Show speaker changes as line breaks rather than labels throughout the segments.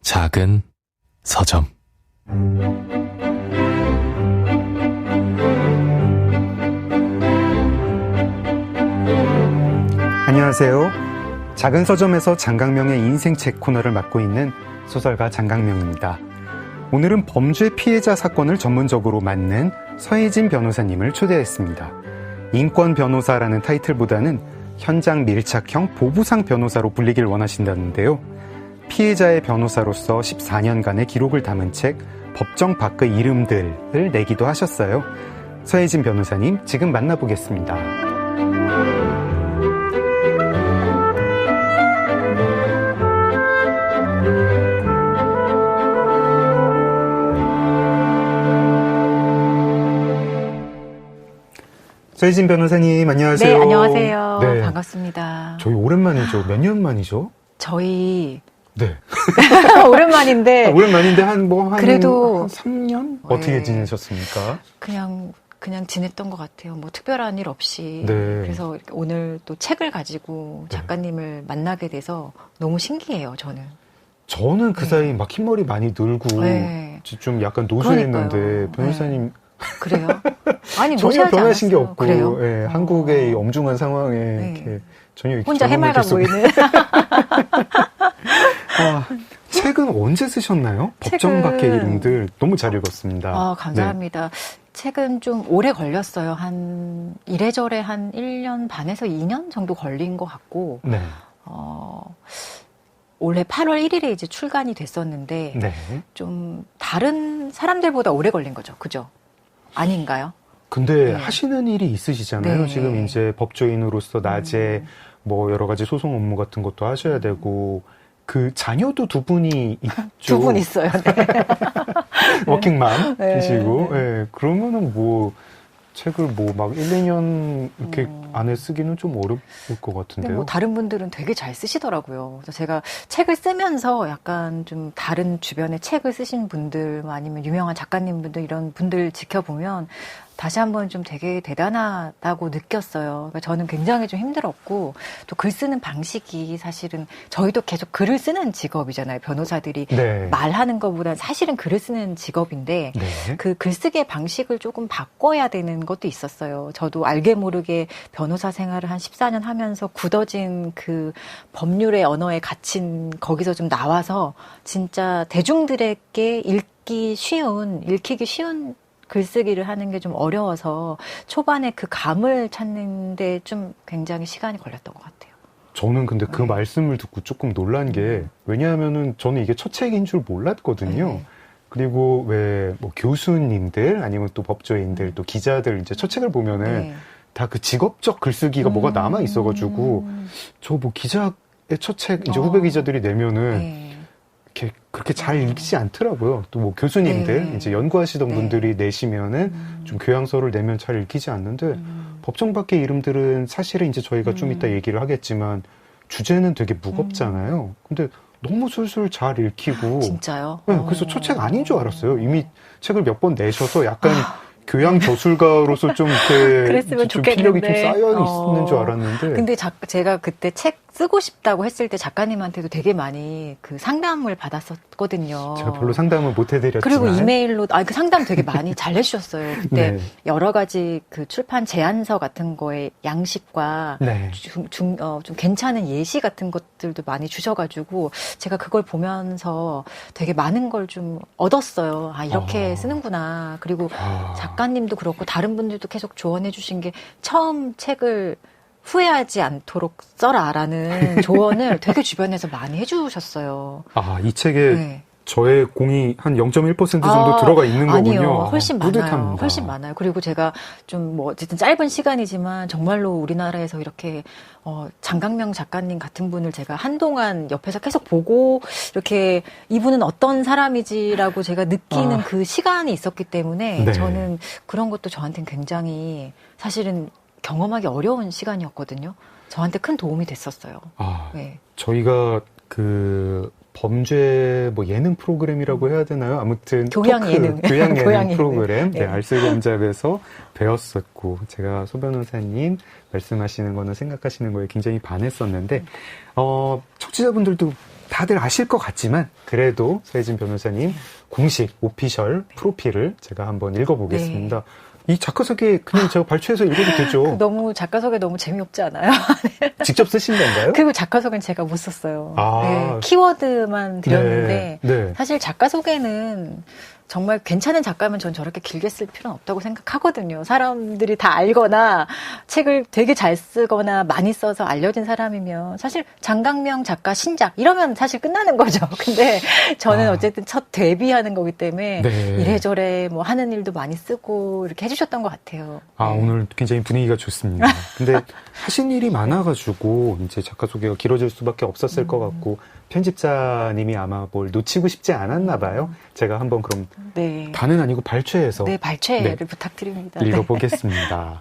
작은 서점.
안녕하세요. 작은 서점에서 장강명의 인생책 코너를 맡고 있는 소설가 장강명입니다. 오늘은 범죄 피해자 사건을 전문적으로 맡는 서혜진 변호사님을 초대했습니다. 인권 변호사라는 타이틀보다는 현장 밀착형 보부상 변호사로 불리길 원하신다는데요. 피해자의 변호사로서 14년간의 기록을 담은 책 법정 밖의 이름들을 내기도 하셨어요. 서혜진 변호사님, 지금 만나보겠습니다. 서혜진 변호사님, 안녕하세요.
네, 안녕하세요.
네.
반갑습니다.
저희 오랜만이죠. 몇 년 만이죠?
저희
네.
오랜만인데
오랜만인데
그래도
한 3년?
네.
어떻게 지내셨습니까?
그냥 지냈던 것 같아요. 뭐 특별한 일 없이.
네.
그래서 오늘 또 책을 가지고 작가님을 만나게 돼서 너무 신기해요, 저는.
저는 그 사이 막 흰머리 많이 늘고 좀 약간 노쇠했는데
그러니까요.
변호사님
그래요? 아니,
전혀
무시하지
변하신 게
않았어요.
없고
그래요?
한국의 이 엄중한 상황에 이렇게 전혀
혼자 해맑아 보이는.
책은 언제 쓰셨나요? 법정 밖의 이름들 너무 잘 읽었습니다.
감사합니다. 네. 책은 좀 오래 걸렸어요. 이래저래 한 1년 반에서 2년 정도 걸린 것 같고, 올해 8월 1일에 이제 출간이 됐었는데, 좀 다른 사람들보다 오래 걸린 거죠. 그죠? 아닌가요?
근데 하시는 일이 있으시잖아요.
네.
지금 이제 법조인으로서 낮에 뭐 여러 가지 소송 업무 같은 것도 하셔야 되고, 그 자녀도 두 분이 있죠.
두 분 있어요. 네.
워킹맘이시고, 그러면은 뭐 책을 뭐 막 1, 2년 이렇게 안에 쓰기는 좀 어려울 것 같은데요.
뭐 다른 분들은 되게 잘 쓰시더라고요. 그래서 제가 책을 쓰면서 약간 좀 다른 주변에 책을 쓰신 분들, 아니면 유명한 작가님분들 이런 분들 지켜보면 다시 한번 좀 되게 대단하다고 느꼈어요. 그러니까 저는 굉장히 좀 힘들었고, 또 글 쓰는 방식이 사실은 저희도 계속 글을 쓰는 직업이잖아요. 변호사들이 말하는 것보다 사실은 글을 쓰는 직업인데 그 글쓰기의 방식을 조금 바꿔야 되는 것도 있었어요. 저도 알게 모르게 변호사 생활을 한 14년 하면서 굳어진 그 법률의 언어에 갇힌 거기서 좀 나와서 진짜 대중들에게 읽히기 쉬운 글쓰기를 하는 게 좀 어려워서 초반에 그 감을 찾는데 좀 굉장히 시간이 걸렸던 것 같아요.
저는 근데 그 말씀을 듣고 조금 놀란 게, 왜냐하면은 저는 이게 첫 책인 줄 몰랐거든요. 그리고 왜 뭐 교수님들 아니면 또 법조인들 또 기자들 이제 첫 책을 보면은 다 그 직업적 글쓰기가 뭐가 남아 있어가지고 저 뭐 기자의 첫 책 이제 후배 기자들이 내면은 이렇게 그렇게 잘 읽지 않더라고요. 또 뭐 교수님들 이제 연구하시던 분들이 내시면은 좀 교양서를 내면 잘 읽히지 않는데 법정 밖의 이름들은 사실은 이제 저희가 좀 이따 얘기를 하겠지만 주제는 되게 무겁잖아요. 근데 너무 술술 잘 읽히고.
진짜요?
그래서 첫 책 아닌 줄 알았어요. 이미 책을 몇 번 내셔서 약간 교양 저술가로서 좀 이렇게 좀 필력이 좀 쌓여 있는 줄 알았는데.
근데 제가 그때 책 쓰고 싶다고 했을 때 작가님한테도 되게 많이 그 상담을 받았었거든요.
제가 별로 상담을 못 해드렸지만.
그리고 이메일로, 그 상담 되게 많이 잘 해주셨어요. 그때 여러 가지 그 출판 제안서 같은 거에 양식과 좀 괜찮은 예시 같은 것들도 많이 주셔가지고 제가 그걸 보면서 되게 많은 걸 좀 얻었어요. 이렇게 쓰는구나. 그리고 작가님도 그렇고 다른 분들도 계속 조언해 주신 게 처음 책을 후회하지 않도록 써라라는 조언을 되게 주변에서 많이 해주셨어요.
이 책에 저의 공이 한 0.1% 정도 들어가 있는 거군요.
아니요. 훨씬 많아요.
뿌듯합니다.
훨씬 많아요. 그리고 제가 좀 뭐 어쨌든 짧은 시간이지만 정말로 우리나라에서 이렇게 장강명 작가님 같은 분을 제가 한동안 옆에서 계속 보고 이렇게 이분은 어떤 사람이지라고 제가 느끼는 그 시간이 있었기 때문에 저는 그런 것도 저한테는 굉장히 사실은 경험하기 어려운 시간이었거든요. 저한테 큰 도움이 됐었어요.
저희가 그 범죄 뭐 예능 프로그램이라고 해야 되나요? 아무튼
교양 예능
프로그램 알쓸검작에서 배웠었고, 제가 소 변호사님 말씀하시는 거는 생각하시는 거에 굉장히 반했었는데 청취자분들도 다들 아실 것 같지만 그래도 서혜진 변호사님 공식 오피셜 프로필을 제가 한번 읽어보겠습니다. 이 작가 소개 그냥 제가 발췌해서 읽어도 되죠?
너무 작가 소개 너무 재미없지 않아요?
직접 쓰신 건가요?
그리고 작가 소개는 제가 못 썼어요.
아.
네, 키워드만 드렸는데
네.
사실 작가 소개는 정말 괜찮은 작가면 전 저렇게 길게 쓸 필요는 없다고 생각하거든요. 사람들이 다 알거나 책을 되게 잘 쓰거나 많이 써서 알려진 사람이면 사실 장강명 작가 신작 이러면 사실 끝나는 거죠. 근데 저는 어쨌든 첫 데뷔하는 거기 때문에
네.
이래저래 뭐 하는 일도 많이 쓰고 이렇게 해주셨던 것 같아요.
아,
네.
오늘 굉장히 분위기가 좋습니다. 근데 하신 일이 많아가지고 이제 작가 소개가 길어질 수밖에 없었을 것 같고 편집자님이 아마 뭘 놓치고 싶지 않았나 봐요. 제가 한번 그럼
네.
다는 아니고 발췌해서
네, 발췌를 부탁드립니다.
읽어보겠습니다.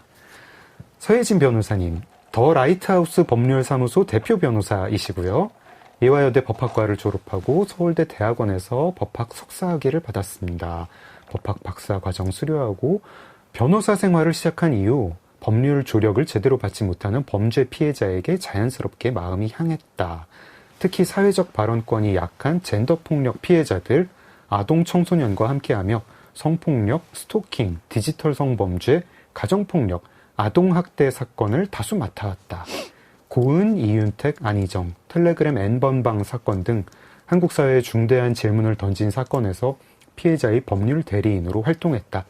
서혜진 변호사님, 더 라이트하우스 법률사무소 대표 변호사이시고요. 예화여대 법학과를 졸업하고 서울대 대학원에서 법학 석사학위를 받았습니다. 법학 박사 과정 수료하고 변호사 생활을 시작한 이후 법률 조력을 제대로 받지 못하는 범죄 피해자에게 자연스럽게 마음이 향했다. 특히 사회적 발언권이 약한 젠더폭력 피해자들, 아동 청소년과 함께하며 성폭력, 스토킹, 디지털 성범죄, 가정폭력, 아동학대 사건을 다수 맡아왔다. 고은, 이윤택, 안희정, 텔레그램 N번방 사건 등 한국 사회에 중대한 질문을 던진 사건에서 피해자의 법률 대리인으로 활동했다.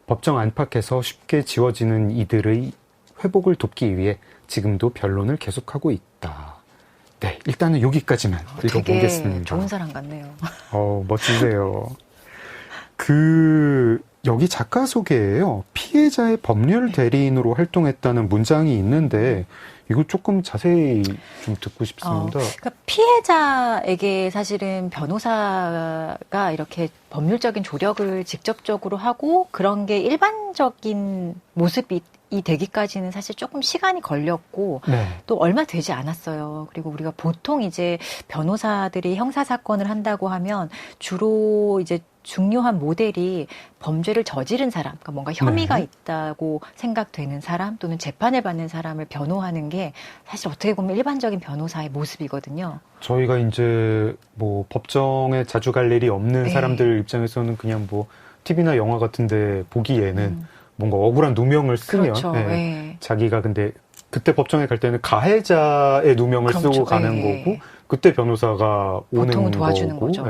법정 안팎에서 쉽게 지워지는 이들의 회복을 돕기 위해 지금도 변론을 계속하고 있다. 네, 일단은 여기까지만 읽어보겠습니다.
되게 좋은 사람 같네요.
멋지세요. 여기 작가 소개에요. 피해자의 법률 대리인으로 활동했다는 문장이 있는데, 이거 조금 자세히 좀 듣고 싶습니다.
그러니까 피해자에게 사실은 변호사가 이렇게 법률적인 조력을 직접적으로 하고 그런 게 일반적인 모습이 되기까지는 사실 조금 시간이 걸렸고
네.
또 얼마 되지 않았어요. 그리고 우리가 보통 이제 변호사들이 형사사건을 한다고 하면 주로 이제 중요한 모델이 범죄를 저지른 사람, 그러니까 뭔가 혐의가 있다고 생각되는 사람 또는 재판을 받는 사람을 변호하는 게 사실 어떻게 보면 일반적인 변호사의 모습이거든요.
저희가 이제 뭐 법정에 자주 갈 일이 없는 사람들 입장에서는 그냥 뭐 TV나 영화 같은데 보기에는 뭔가 억울한 누명을 쓰면
그렇죠.
자기가 근데 그때 법정에 갈 때는 가해자의 누명을
그렇죠.
쓰고 가는 거고 그때 변호사가 오는
보통은 도와주는
거고
거죠.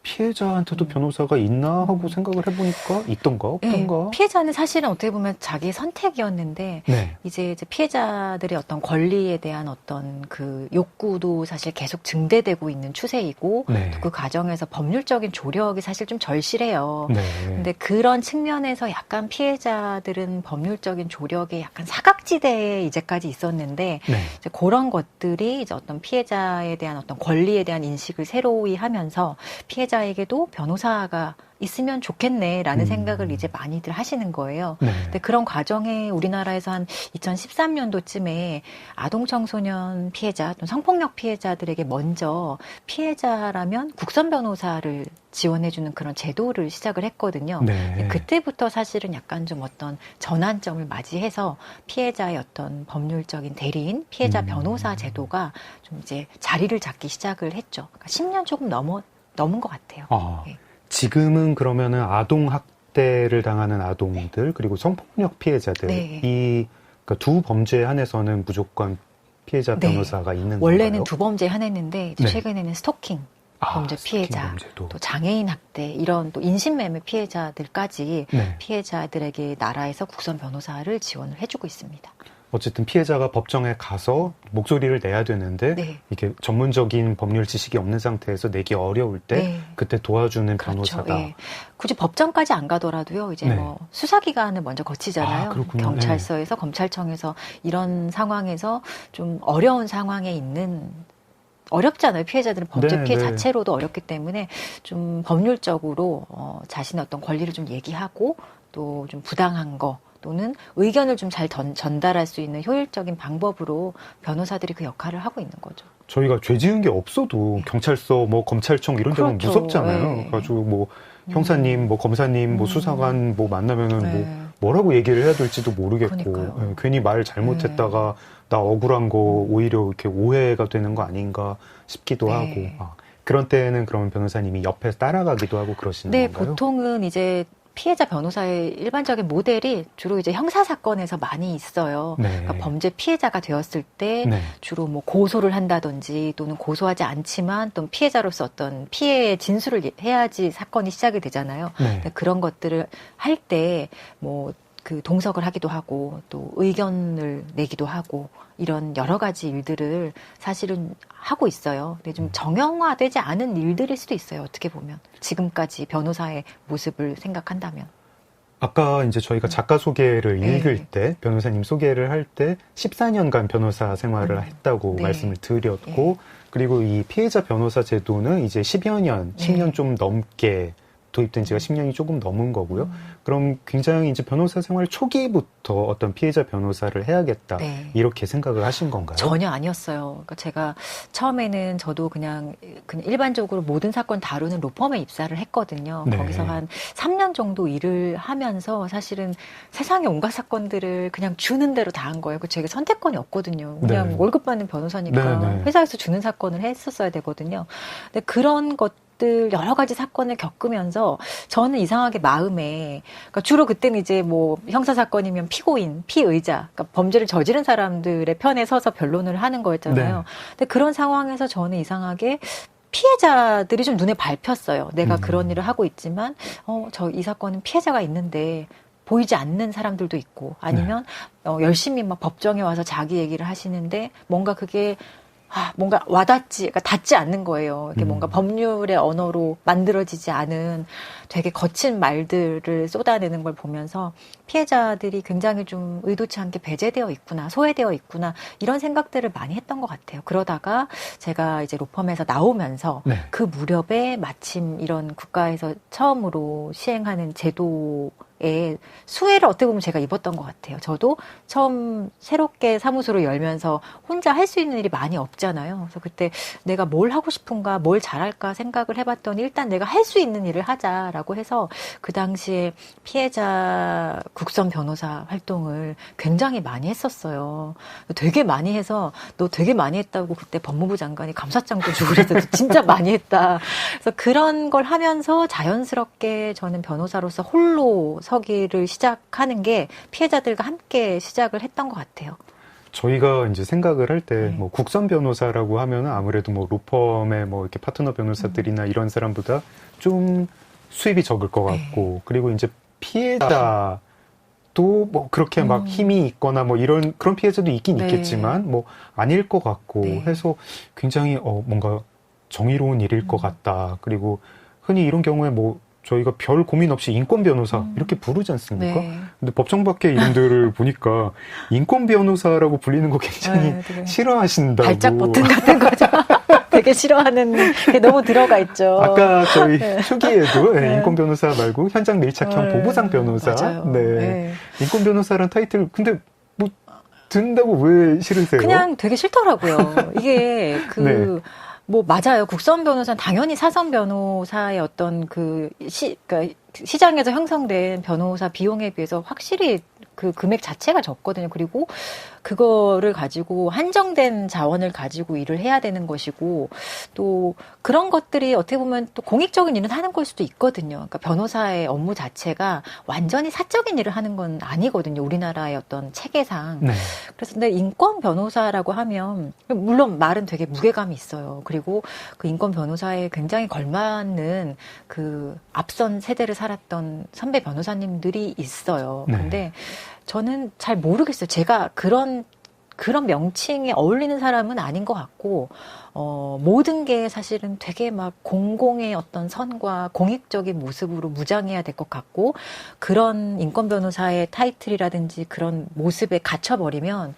피해자한테도 변호사가 있나 하고 생각을 해보니까 있던가 없던가.
피해자는 사실은 어떻게 보면 자기의 선택이었는데 이제 피해자들의 어떤 권리에 대한 어떤 그 욕구도 사실 계속 증대되고 있는 추세이고 또 그 과정에서 법률적인 조력이 사실 좀 절실해요. 근데 그런 측면에서 약간 피해자들은 법률적인 조력에 약간 사각지대에 이제까지 있었는데 이제 그런 것들이 이제 어떤 피해자에 대한 어떤 권리에 대한 인식을 새로이 하면서 피해자에게도 변호사가 있으면 좋겠네라는 생각을 이제 많이들 하시는 거예요. 근데 그런 과정에 우리나라에서 한 2013년도쯤에 아동 청소년 피해자 또 성폭력 피해자들에게 먼저 피해자라면 국선 변호사를 지원해주는 그런 제도를 시작을 했거든요. 그때부터 사실은 약간 좀 어떤 전환점을 맞이해서 피해자의 어떤 법률적인 대리인, 피해자 변호사 제도가 좀 이제 자리를 잡기 시작을 했죠. 그러니까 10년 조금 넘은 것 같아요.
지금은 그러면은 아동 학대를 당하는 아동들 그리고 성폭력 피해자들 이 그러니까 두 범죄에 한해서는 무조건 피해자 변호사가 있는 건가요?
원래는 두 범죄에 한했는데 이제 최근에는 스토킹 범죄 피해자, 또 장애인 학대 이런 또 인신매매 피해자들까지 피해자들에게 나라에서 국선 변호사를 지원을 해주고 있습니다.
어쨌든 피해자가 법정에 가서 목소리를 내야 되는데 이게 전문적인 법률 지식이 없는 상태에서 내기 어려울 때 그때 도와주는 변호사다.
굳이 법정까지 안 가더라도요. 이제 뭐 수사기관을 먼저 거치잖아요. 경찰서에서 검찰청에서 이런 상황에서 좀 어려운 상황에 있는 어렵잖아요. 피해자들은 범죄 피해 자체로도 어렵기 때문에 좀 법률적으로 자신의 어떤 권리를 좀 얘기하고 또 좀 부당한 거 또는 의견을 좀 잘 전달할 수 있는 효율적인 방법으로 변호사들이 그 역할을 하고 있는 거죠.
저희가 죄 지은 게 없어도 경찰서, 뭐 검찰청 이런 데는 무섭잖아요. 그래가지고 뭐 형사님, 뭐 검사님, 뭐 수사관 뭐 만나면은 뭐라고 얘기를 해야 될지도 모르겠고 괜히 말 잘못했다가 나 억울한 거 오히려 이렇게 오해가 되는 거 아닌가 싶기도 하고 그런 때는 그러면 변호사님이 옆에서 따라가기도 하고 그러시는
네,
건가요?
보통은 이제 피해자 변호사의 일반적인 모델이 주로 이제 형사 사건에서 많이 있어요.
네.
그러니까 범죄 피해자가 되었을 때
네.
주로 뭐 고소를 한다든지 또는 고소하지 않지만 또 피해자로서 어떤 피해의 진술을 해야지 사건이 시작이 되잖아요.
네.
그런 것들을 할 때 뭐 그 동석을 하기도 하고 또 의견을 내기도 하고 이런 여러 가지 일들을 사실은 하고 있어요. 근데 좀 정형화되지 않은 일들일 수도 있어요. 어떻게 보면 지금까지 변호사의 모습을 생각한다면.
아까 이제 저희가 작가 소개를
네.
읽을 때, 변호사님 소개를 할 때 14년간 변호사 생활을 했다고
네.
말씀을 드렸고, 그리고 이 피해자 변호사 제도는 이제 10여 년, 10년 좀 넘게 도입된 지가 10년이 조금 넘은 거고요. 그럼 굉장히 이제 변호사 생활 초기부터 어떤 피해자 변호사를 해야겠다.
네.
이렇게 생각을 하신 건가요?
전혀 아니었어요. 그러니까 제가 처음에는 저도 그냥 일반적으로 모든 사건 다루는 로펌에 입사를 했거든요.
네.
거기서 한 3년 정도 일을 하면서 사실은 세상의 온갖 사건들을 그냥 주는 대로 다 한 거예요. 그 제가 선택권이 없거든요. 그냥
네.
월급 받는 변호사니까
네, 네.
회사에서 주는 사건을 했었어야 되거든요. 근데 그런 것들 여러 가지 사건을 겪으면서 저는 이상하게 마음에 그러니까 주로 그때는 이제 뭐 형사 사건이면 피고인, 피의자, 그러니까 범죄를 저지른 사람들의 편에 서서 변론을 하는 거였잖아요.
네.
근데 그런 상황에서 저는 이상하게 피해자들이 좀 눈에 밟혔어요. 내가 그런 일을 하고 있지만 저 이 사건은 피해자가 있는데 보이지 않는 사람들도 있고 아니면 열심히 막 법정에 와서 자기 얘기를 하시는데 뭔가 그게 뭔가 와닿지, 그러니까 닿지 않는 거예요. 이게 뭔가 법률의 언어로 만들어지지 않은 되게 거친 말들을 쏟아내는 걸 보면서 피해자들이 굉장히 좀 의도치 않게 배제되어 있구나, 소외되어 있구나, 이런 생각들을 많이 했던 것 같아요. 그러다가 제가 이제 로펌에서 나오면서
네.
그 무렵에 마침 이런 국가에서 처음으로 시행하는 제도에 수혜를 어떻게 보면 제가 입었던 것 같아요. 저도 처음 새롭게 사무소를 열면서 혼자 할 수 있는 일이 많이 없잖아요. 그래서 그때 내가 뭘 하고 싶은가, 뭘 잘할까 생각을 해봤더니 일단 내가 할 수 있는 일을 하자라고 해서 그 당시에 피해자 국선 변호사 활동을 굉장히 많이 했었어요. 되게 많이 해서 너 되게 많이 했다고 그때 법무부 장관이 감사장도 주고 그래서 진짜 많이 했다. 그래서 그런 걸 하면서 자연스럽게 저는 변호사로서 홀로 서기를 시작하는 게 피해자들과 함께 시작을 했던 것 같아요.
저희가 이제 생각을 할 때,
네.
뭐, 국선 변호사라고 하면은 아무래도 뭐, 로펌의 뭐, 이렇게 파트너 변호사들이나 이런 사람보다 좀 수입이 적을 것 같고, 그리고 이제 피해자도 뭐, 그렇게 막 힘이 있거나 뭐, 이런, 그런 피해자도 있긴
네.
있겠지만, 뭐, 아닐 것 같고
네.
해서 굉장히, 뭔가 정의로운 일일 것 같다. 그리고 흔히 이런 경우에 뭐, 저희가 별 고민 없이 인권 변호사 이렇게 부르지 않습니까?
네.
근데 법정 밖의 이름들을 보니까 인권 변호사라고 불리는 거 굉장히
네, 되게
싫어하신다고.
발작 버튼 같은 거죠. 되게 싫어하는 게 너무 들어가 있죠.
아까 저희
네.
초기에도
네.
인권 변호사 말고 현장 밀착형
네.
보부상 변호사.
맞아요.
네.
네.
인권 변호사란 타이틀 근데 뭐 듣는다고 왜 싫으세요?
그냥 되게 싫더라고요. 이게
네.
뭐 맞아요. 국선 변호사는 당연히 사선 변호사의 어떤 그러니까 시장에서 형성된 변호사 비용에 비해서 확실히 그 금액 자체가 적거든요. 그리고 그거를 가지고 한정된 자원을 가지고 일을 해야 되는 것이고 또 그런 것들이 어떻게 보면 또 공익적인 일을 하는 걸 수도 있거든요. 그러니까 변호사의 업무 자체가 완전히 사적인 일을 하는 건 아니거든요. 우리나라의 어떤 체계상.
네.
그래서 근데 인권 변호사라고 하면 물론 말은 되게 무게감이 있어요. 그리고 그 인권 변호사에 굉장히 걸맞는 그 앞선 세대를 살았던 선배 변호사님들이 있어요.
네.
근데 저는 잘 모르겠어요. 제가 그런 명칭에 어울리는 사람은 아닌 것 같고, 모든 게 사실은 되게 막 공공의 어떤 선과 공익적인 모습으로 무장해야 될 것 같고, 그런 인권 변호사의 타이틀이라든지 그런 모습에 갇혀버리면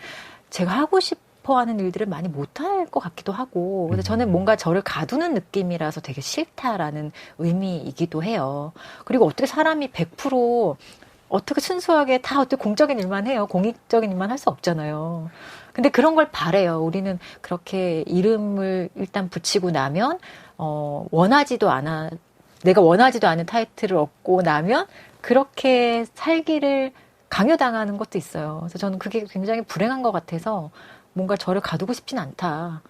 제가 하고 싶어 하는 일들을 많이 못할 것 같기도 하고, 근데 저는 뭔가 저를 가두는 느낌이라서 되게 싫다라는 의미이기도 해요. 그리고 어떻게 사람이 100% 어떻게 순수하게 다 어떻게 공적인 일만 해요. 공익적인 일만 할 수 없잖아요. 근데 그런 걸 바래요. 우리는 그렇게 이름을 일단 붙이고 나면, 내가 원하지도 않은 타이틀을 얻고 나면 그렇게 살기를 강요당하는 것도 있어요. 그래서 저는 그게 굉장히 불행한 것 같아서 뭔가 저를 가두고 싶진 않다.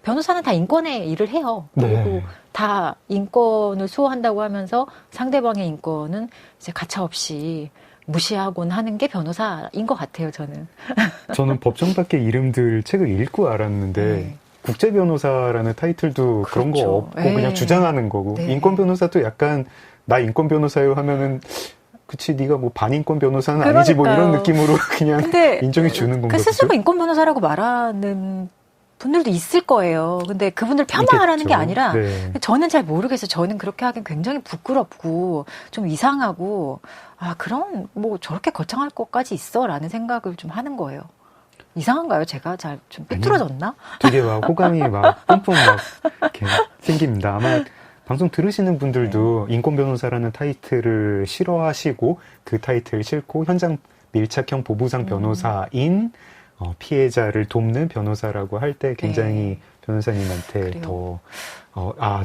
변호사는 다 인권의 일을 해요. 그리고
네.
다 인권을 수호한다고 하면서 상대방의 인권은 이제 가차없이 무시하곤 하는 게 변호사인 것 같아요, 저는.
저는 법정 밖의 이름들 책을 읽고 알았는데
네.
국제 변호사라는 타이틀도 그런 거
그렇죠.
없고
네.
그냥 주장하는 거고
네.
인권 변호사도 약간 나 인권 변호사요 하면은 그치 네가 뭐 반인권 변호사는 아니지 뭐 이런
그러니까요.
느낌으로 그냥
근데
인정해 주는 건가
그 스스로
보죠?
인권 변호사라고 말하는 분들도 있을 거예요. 근데 그분들 폄하하라는 게
있겠죠.
아니라
네.
저는 잘 모르겠어요. 저는 그렇게 하긴 굉장히 부끄럽고 좀 이상하고 그런 뭐 저렇게 거창할 것까지 있어라는 생각을 좀 하는 거예요. 이상한가요? 제가 잘 좀 삐뚤어졌나?
되게 막 호감이 막 뿜뿜 막 이렇게 생깁니다. 아마 방송 들으시는 분들도 인권 변호사라는 타이틀을 싫어하시고 그 타이틀 싫고 현장 밀착형 보부상 변호사인 피해자를 돕는 변호사라고 할 때 굉장히 변호사님한테
그래요.
더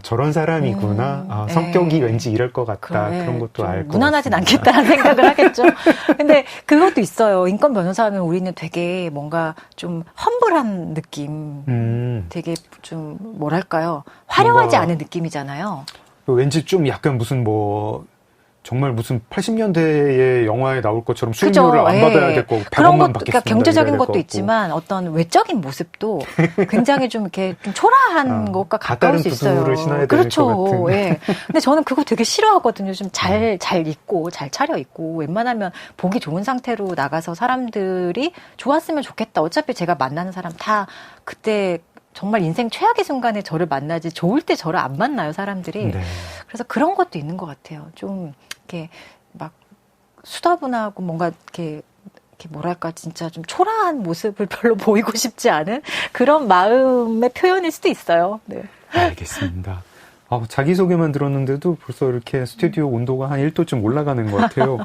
저런 사람이구나. 성격이 왠지 이럴 것 같다. 그런 것도 알 것 같습니다.
무난하진 않겠다는 생각을 하겠죠. 근데 그것도 있어요. 인권 변호사는 우리는 되게 뭔가 좀 험블한 느낌, 되게 좀 뭐랄까요. 화려하지 않은 느낌이잖아요.
왠지 좀 약간 무슨 뭐 정말 무슨 80년대의 영화에 나올 것처럼 수임료를 안 받아야 될 거고 100원만
그런 것도,
받겠습니다.
그러니까 경제적인
이래야 될
것도
것 같고.
있지만 어떤 외적인 모습도 굉장히 좀 이렇게 좀 초라한 것과 가까울 수 있어요.
구두를 신어야 될
그렇죠.
것 같은.
예. 근데 저는 그거 되게 싫어하거든요. 좀 잘 입고 잘 차려 입고 웬만하면 보기 좋은 상태로 나가서 사람들이 좋았으면 좋겠다. 어차피 제가 만나는 사람 다 그때 정말 인생 최악의 순간에 저를 만나지 좋을 때 저를 안 만나요, 사람들이.
네.
그래서 그런 것도 있는 것 같아요. 좀 이렇게 막 수다분하고 뭔가 이렇게 뭐랄까 진짜 좀 초라한 모습을 별로 보이고 싶지 않은 그런 마음의 표현일 수도 있어요. 네.
알겠습니다. 자기소개만 들었는데도 벌써 이렇게 스튜디오 온도가 한 1도쯤 올라가는 것 같아요.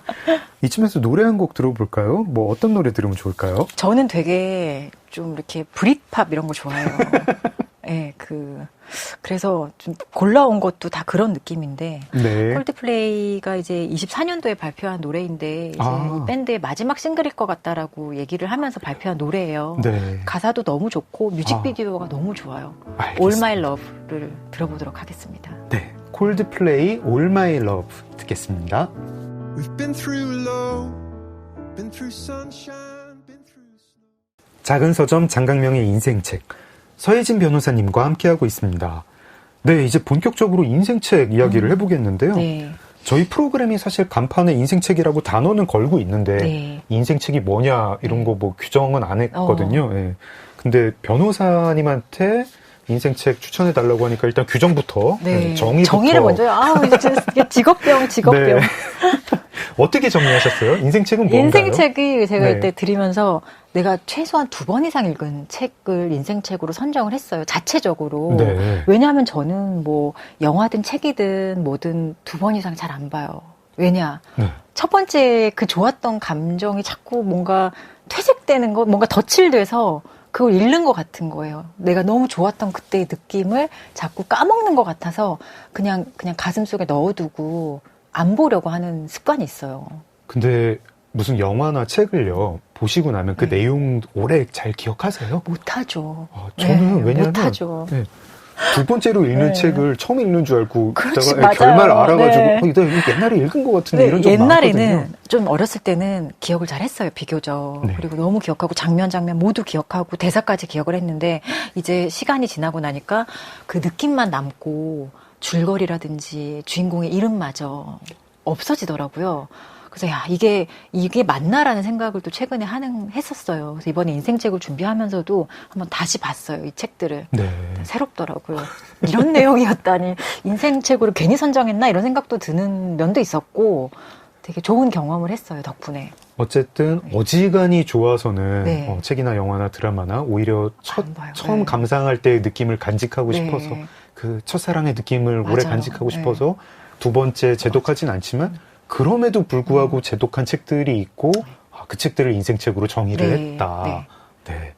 이쯤에서 노래 한 곡 들어볼까요? 뭐 어떤 노래 들으면 좋을까요?
저는 되게 좀 이렇게 브릿팝 이런 거 좋아해요. 네, 그래서 좀 골라온 것도 다 그런 느낌인데.
네.
콜드플레이가 이제 24년도에 발표한 노래인데, 이제 이 밴드의 마지막 싱글일 것 같다라고 얘기를 하면서 발표한 노래예요.
네.
가사도 너무 좋고, 뮤직비디오가 너무 좋아요.
알겠습니다.
All My Love를 들어보도록 하겠습니다.
네. 콜드플레이 All My Love 듣겠습니다.
We've been through low, been through sunshine, been through snow.
작은 서점 장강명의 인생책 서혜진 변호사님과 함께하고 있습니다. 네, 이제 본격적으로 인생책 이야기를 해보겠는데요.
네.
저희 프로그램이 사실 간판에 인생책이라고 단어는 걸고 있는데
네.
인생책이 뭐냐 이런 거 뭐 규정은 안 했거든요. 예. 근데 변호사님한테 인생책 추천해달라고 하니까 일단 규정부터
네.
정의부터
정의를 먼저, 이게 직업병.
네. 어떻게 정리하셨어요? 인생책은 뭔가요?
인생책이 제가
네.
이때 들으면서 내가 최소한 2번 이상 읽은 책을 인생책으로 선정을 했어요. 자체적으로.
네.
왜냐하면 저는 뭐 영화든 책이든 뭐든 2번 이상 잘 안 봐요. 왜냐?
네.
첫 번째 그 좋았던 감정이 자꾸 뭔가 퇴색되는 거, 뭔가 덧칠돼서 그걸 잃는 것 같은 거예요. 내가 너무 좋았던 그때의 느낌을 자꾸 까먹는 것 같아서 그냥 가슴속에 넣어두고 안 보려고 하는 습관이 있어요.
근데 무슨 영화나 책을요 보시고 나면 그
네.
내용 오래 잘 기억하세요?
못하죠.
저는
네,
왜냐하면
못하죠.
네, 두 번째로 읽는
네.
책을 처음 읽는 줄 알고
그렇지,
있다가
맞아요.
결말 알아가지고
네.
이거 옛날에 읽은 것 같은데
네,
이런 적
옛날에는
많거든요.
좀 어렸을 때는 기억을 잘 했어요, 비교적.
네.
그리고 너무 기억하고 장면 모두 기억하고 대사까지 기억을 했는데 이제 시간이 지나고 나니까 그 느낌만 남고 줄거리라든지 주인공의 이름마저 없어지더라고요. 그래서 이게 맞나라는 생각을 또 최근에 했었어요. 그래서 이번에 인생책을 준비하면서도 한번 다시 봤어요, 이 책들을.
네.
새롭더라고요. 이런 내용이었다니 인생책으로 괜히 선정했나 이런 생각도 드는 면도 있었고 되게 좋은 경험을 했어요, 덕분에.
어쨌든 어지간히 좋아서는
네.
책이나 영화나 드라마나 오히려
안 봐요.
처음
네.
감상할 때의 느낌을 간직하고
네.
싶어서 그 첫사랑의 느낌을 오래
맞아요.
간직하고
네.
싶어서 두 번째 재독하진 않지만 그럼에도 불구하고 재독한 책들이 있고 그 책들을 인생책으로 정의를
네.
했다. 네.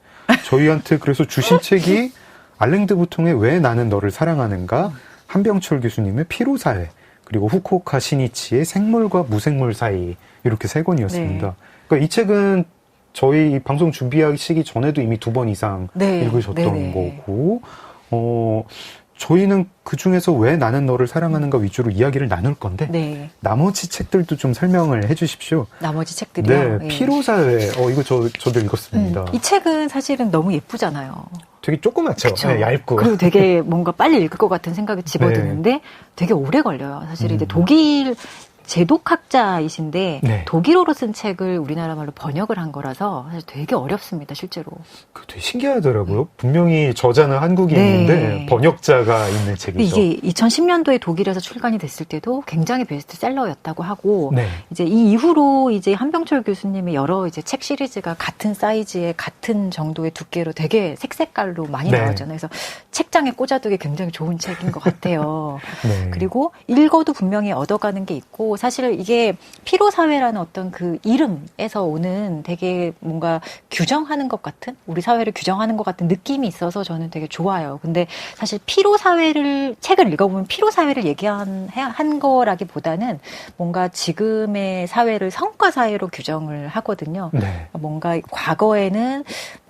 저희한테 그래서 주신 책이 알랭드 부통의 왜 나는 너를 사랑하는가, 한병철 교수님의 피로사회, 그리고 후쿠오카 시니치의 생물과 무생물 사이, 이렇게 3권이었습니다.
네.
그러니까 이 책은 저희 방송 준비하시기 전에도 이미 2번 이상
네.
읽으셨던
네네.
거고, 저희는 그 중에서 왜 나는 너를 사랑하는가 위주로 이야기를 나눌 건데,
네.
나머지 책들도 좀 설명을 해 주십시오.
나머지 책들이요.
네,
예.
피로사회. 이거 저도 읽었습니다.
이 책은 사실은 너무 예쁘잖아요.
되게 조그맣죠?
그쵸?
네, 얇고.
그리고 되게 뭔가 빨리 읽을 것 같은 생각이 집어드는데 되게 오래 걸려요. 사실 이제 독일 제독학자이신데
네.
독일어로 쓴 책을 우리나라 말로 번역을 한 거라서 사실 되게 어렵습니다, 실제로.
그 되게 신기하더라고요. 분명히 저자는 한국인인데
네.
번역자가 있는 책이죠.
이게 2010년도에 독일에서 출간이 됐을 때도 굉장히 베스트셀러였다고 하고
네.
이제 이 이후로 이제 한병철 교수님의 여러 이제 책 시리즈가 같은 사이즈의 같은 정도의 두께로 되게 색색깔로 많이
네.
나왔잖아요. 그래서 책장에 꽂아두기 굉장히 좋은 책인 것 같아요.
네.
그리고 읽어도 분명히 얻어가는 게 있고 사실 이게 피로사회라는 어떤 그 이름에서 오는 되게 뭔가 규정하는 것 같은 우리 사회를 규정하는 것 같은 느낌이 있어서 저는 되게 좋아요. 근데 사실 피로사회를 책을 읽어보면 피로사회를 한 거라기보다는 뭔가 지금의 사회를 성과사회로 규정을 하거든요.
네.
뭔가 과거에는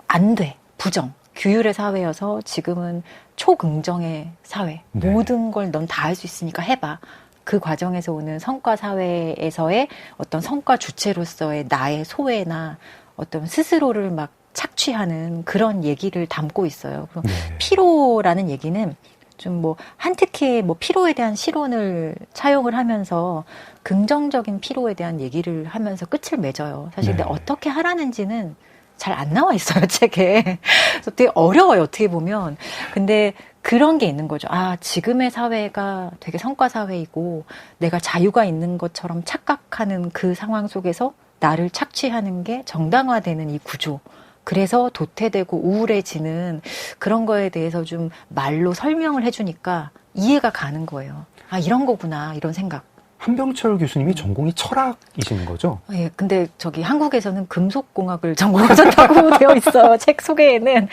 안 돼, 부정. 규율의 사회여서 지금은 초긍정의 사회.
네.
모든 걸 넌 다 할 수 있으니까 해봐. 그 과정에서 오는 성과 사회에서의 어떤 성과 주체로서의 나의 소외나 어떤 스스로를 막 착취하는 그런 얘기를 담고 있어요. 그럼
네.
피로라는 얘기는 좀 뭐 한특히 뭐 피로에 대한 실론을 차용을 하면서 긍정적인 피로에 대한 얘기를 하면서 끝을 맺어요. 사실
네.
근데 어떻게 하라는지는 잘 안 나와 있어요, 책에. 그래서 되게 어려워요, 어떻게 보면. 근데 그런 게 있는 거죠. 아, 지금의 사회가 되게 성과 사회이고 내가 자유가 있는 것처럼 착각하는 그 상황 속에서 나를 착취하는 게 정당화되는 이 구조. 그래서 도태되고 우울해지는 그런 거에 대해서 좀 말로 설명을 해주니까 이해가 가는 거예요. 아, 이런 거구나, 이런 생각.
한병철 교수님이 전공이 철학이신 거죠?
예, 근데 저기 한국에서는 금속공학을 전공하셨다고 되어 있어요. 책 소개에는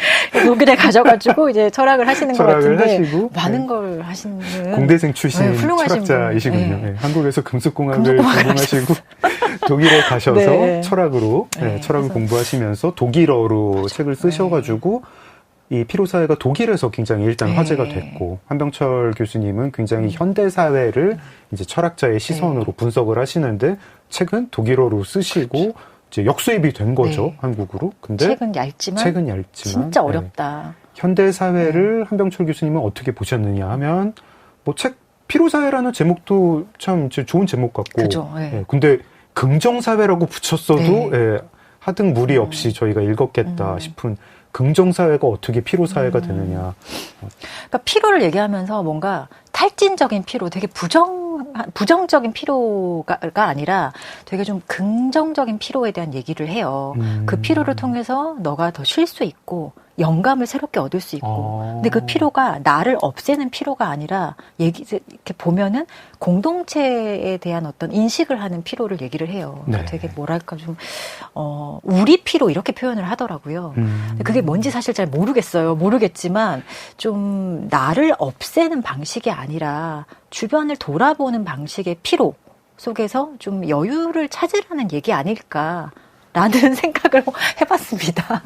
독일에 가셔가지고 이제 철학을 하시는 것
철학을
같은데
하시고,
많은
네.
걸 하시는
공대생 출신
네, 훌륭하신
철학자이시군요.
분. 네.
네, 한국에서 금속공학을
금속공학을
전공하시고 독일에 가셔서
네.
철학으로
네,
철학을
그래서-
공부하시면서 독일어로 책을 쓰셔가지고 이 피로사회가 독일에서 굉장히 일단
네.
화제가 됐고 한병철 교수님은 굉장히 현대 사회를 이제 철학자의 시선으로
네.
분석을 하시는데 책은 독일어로 쓰시고 이제 역수입이 된 거죠,
네.
한국으로. 근데
책은 얇지만
네.
진짜 어렵다.
현대 사회를 한병철 교수님은 어떻게 보셨느냐 하면 뭐 책 피로사회라는 제목도 참 좋은 제목 같고
그죠. 네.
예, 근데 긍정사회라고 붙였어도
네.
예, 하등 무리 없이 저희가 읽었겠다 싶은 긍정사회가 어떻게 피로사회가 되느냐.
그러니까 피로를 얘기하면서 뭔가 탈진적인 피로, 되게 부정적인 피로가 아니라 되게 좀 긍정적인 피로에 대한 얘기를 해요. 그 피로를 통해서 너가 더 쉴 수 있고 영감을 새롭게 얻을 수 있고. 근데 그 피로가 나를 없애는 피로가 아니라 이렇게 보면은 공동체에 대한 어떤 인식을 하는 피로를 얘기를 해요.
네.
되게 뭐랄까 좀 우리 피로 이렇게 표현을 하더라고요. 근데 그게 뭔지 사실 잘 모르겠지만 좀 나를 없애는 방식이 아니라 주변을 돌아보는 방식의 피로 속에서 좀 여유를 찾으라는 얘기 아닐까라는 생각을 해봤습니다.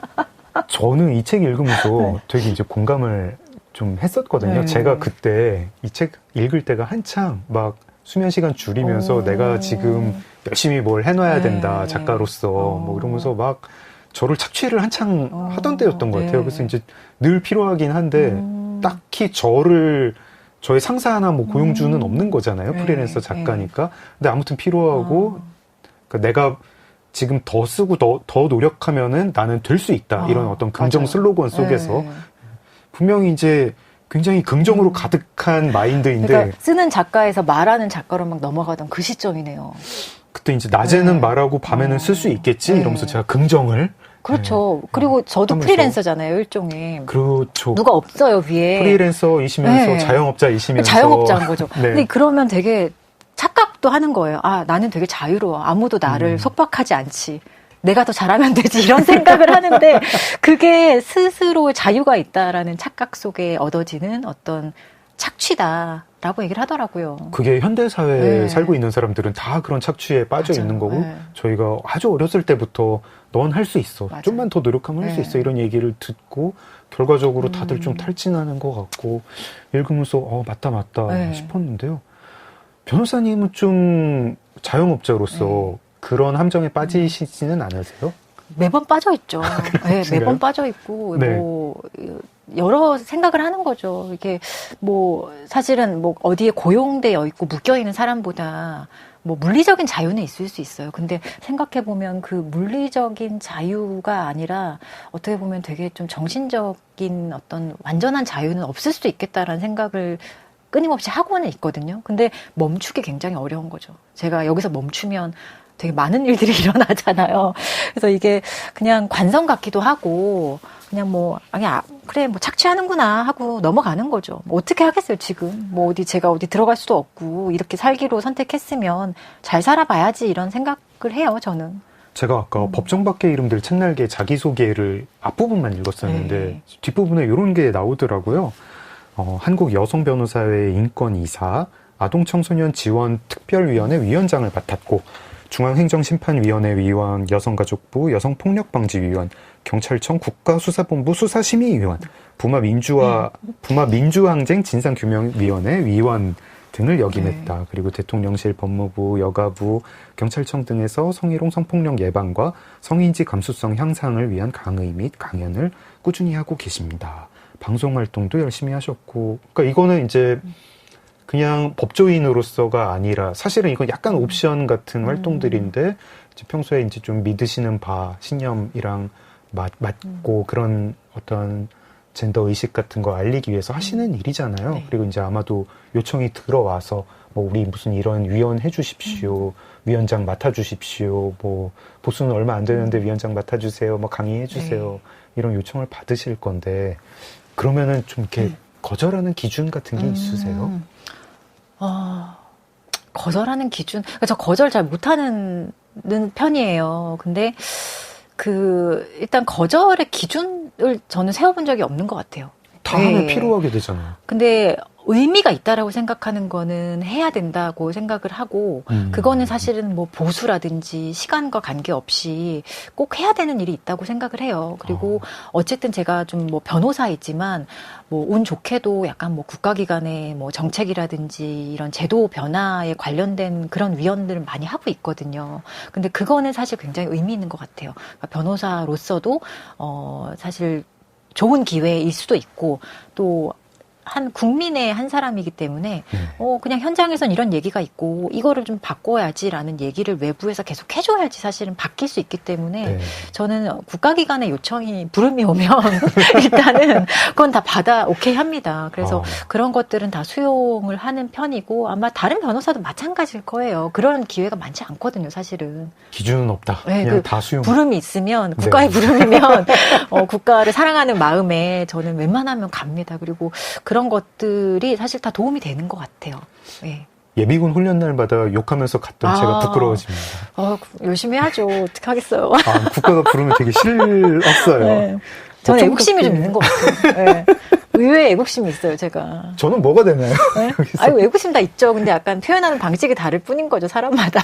저는 이 책 읽으면서 되게 이제 공감을 좀 했었거든요.
네.
제가 그때 이 책 읽을 때가 한창 막 수면 시간 줄이면서 내가 지금 열심히 뭘 해놔야 된다, 작가로서 뭐 이러면서 막 저를 착취를 한창 하던 때였던 것 같아요. 그래서 이제 늘 필요하긴 한데 딱히 저의 상사나 뭐 고용주는 없는 거잖아요. 프리랜서 작가니까. 근데 아무튼 필요하고 그러니까 내가 지금 더 쓰고 더 노력하면은 나는 될 수 있다. 이런 어떤 긍정
맞아요.
슬로건 속에서
네.
분명히 이제 굉장히 긍정으로 가득한 마인드인데
그러니까 쓰는 작가에서 말하는 작가로 막 넘어가던 그 시점이네요.
그때 이제 낮에는
네.
말하고 밤에는 쓸 수 있겠지
네.
이러면서 제가 긍정을
그렇죠. 그리고 저도
하면서.
프리랜서잖아요, 일종의.
그렇죠.
누가 없어요, 위에.
프리랜서이시면서
네.
자영업자이시면서
자영업자인 거죠.
네.
근데 그러면 되게 착각도 하는 거예요. 아, 나는 되게 자유로워. 아무도 나를 속박하지 않지. 내가 더 잘하면 되지. 이런 생각을 하는데 그게 스스로 자유가 있다라는 착각 속에 얻어지는 어떤 착취다라고 얘기를 하더라고요.
그게 현대사회에
네.
살고 있는 사람들은 다 그런 착취에 빠져
맞아요.
있는 거고
네.
저희가 아주 어렸을 때부터 넌 할 수 있어.
맞아요.
좀만 더 노력하면 할 수
네.
있어. 이런 얘기를 듣고 결과적으로 다들 좀 탈진하는 것 같고 읽으면서 맞다
네.
싶었는데요. 변호사님은 좀 자영업자로서 그런 함정에 빠지시지는 않으세요?
매번 빠져 있죠. 네,
그런가요?
매번 빠져 있고
네.
뭐 여러 생각을 하는 거죠. 이게 뭐 사실은 뭐 어디에 고용되어 있고 묶여 있는 사람보다 뭐 물리적인 자유는 있을 수 있어요. 근데 생각해 보면 그 물리적인 자유가 아니라 어떻게 보면 되게 좀 정신적인 어떤 완전한 자유는 없을 수도 있겠다라는 생각을 끊임없이 하고는 있거든요. 근데 멈추기 굉장히 어려운 거죠. 제가 여기서 멈추면 되게 많은 일들이 일어나잖아요. 그래서 이게 그냥 관성 같기도 하고 그냥 뭐 그래 뭐 착취하는구나 하고 넘어가는 거죠. 뭐 어떻게 하겠어요 지금. 뭐 제가 어디 들어갈 수도 없고 이렇게 살기로 선택했으면 잘 살아봐야지 이런 생각을 해요 저는.
제가 아까 법정 밖의 이름들 책날개 자기소개를 앞부분만 읽었었는데
네.
뒷부분에 이런 게 나오더라고요. 한국 여성 변호사회 인권이사, 아동청소년 지원 특별위원회 위원장을 맡았고 중앙행정심판위원회 위원, 여성가족부 여성폭력방지위원, 경찰청 국가수사본부 수사심의위원, 부마민주항쟁 진상규명위원회 위원 등을 역임했다. 그리고 대통령실, 법무부, 여가부, 경찰청 등에서 성희롱, 성폭력 예방과 성인지 감수성 향상을 위한 강의 및 강연을 꾸준히 하고 계십니다. 방송 활동도 열심히 하셨고, 그러니까 이거는 이제 그냥 법조인으로서가 아니라 사실은 이건 약간 옵션 같은 활동들인데 이제 평소에 이제 좀 믿으시는 바 신념이랑 맞고 그런 어떤 젠더 의식 같은 거 알리기 위해서 하시는 일이잖아요.
네.
그리고 이제 아마도 요청이 들어와서 뭐 우리 무슨 이런 위원 해주십시오, 위원장 맡아주십시오, 뭐 보수는 얼마 안 되는데 위원장 맡아주세요, 뭐 강의해주세요 이런 요청을 받으실 건데 그러면은 좀 이렇게 거절하는 기준 같은 게 있으세요?
거절하는 기준. 저 거절 잘 못하는 편이에요. 근데 일단 거절의 기준을 저는 세워본 적이 없는 것 같아요.
다 하면 피로하게 되잖아요.
근데 의미가 있다라고 생각하는 거는 해야 된다고 생각을 하고 그거는 사실은 뭐 보수라든지 시간과 관계없이 꼭 해야 되는 일이 있다고 생각을 해요. 그리고 어쨌든 제가 좀 뭐 변호사이지만 뭐 운 좋게도 약간 뭐 국가기관의 뭐 정책이라든지 이런 제도 변화에 관련된 그런 위원들을 많이 하고 있거든요. 근데 그거는 사실 굉장히 의미 있는 것 같아요. 그러니까 변호사로서도 사실 좋은 기회일 수도 있고 또 한 국민의 한 사람이기 때문에 그냥 현장에선 이런 얘기가 있고 이거를 좀 바꿔야지라는 얘기를 외부에서 계속 해줘야지 사실은 바뀔 수 있기 때문에 저는 국가기관의 요청이 부름이 오면 일단은 그건 다 받아 오케이 합니다. 그래서 그런 것들은 다 수용을 하는 편이고 아마 다른 변호사도 마찬가지일 거예요. 그런 기회가 많지 않거든요, 사실은.
기준은 없다.
네,
그냥 다 수용.
부름이 있으면 국가의 부름이면 국가를 사랑하는 마음에 저는 웬만하면 갑니다. 그리고 그런 것들이 사실 다 도움이 되는 것 같아요. 네.
예비군 훈련 날마다 욕하면서 갔던 제가 부끄러워집니다.
열심히 하죠. 어떻게 하겠어요.
국가가 부르면 되게 싫었어요.
네. 저는 애국심이 좀 있는 것 같아요. 네. 의외의 애국심이 있어요, 제가.
저는 뭐가 되나요?
네? 아유, 애국심 다 있죠. 근데 약간 표현하는 방식이 다를 뿐인 거죠, 사람마다.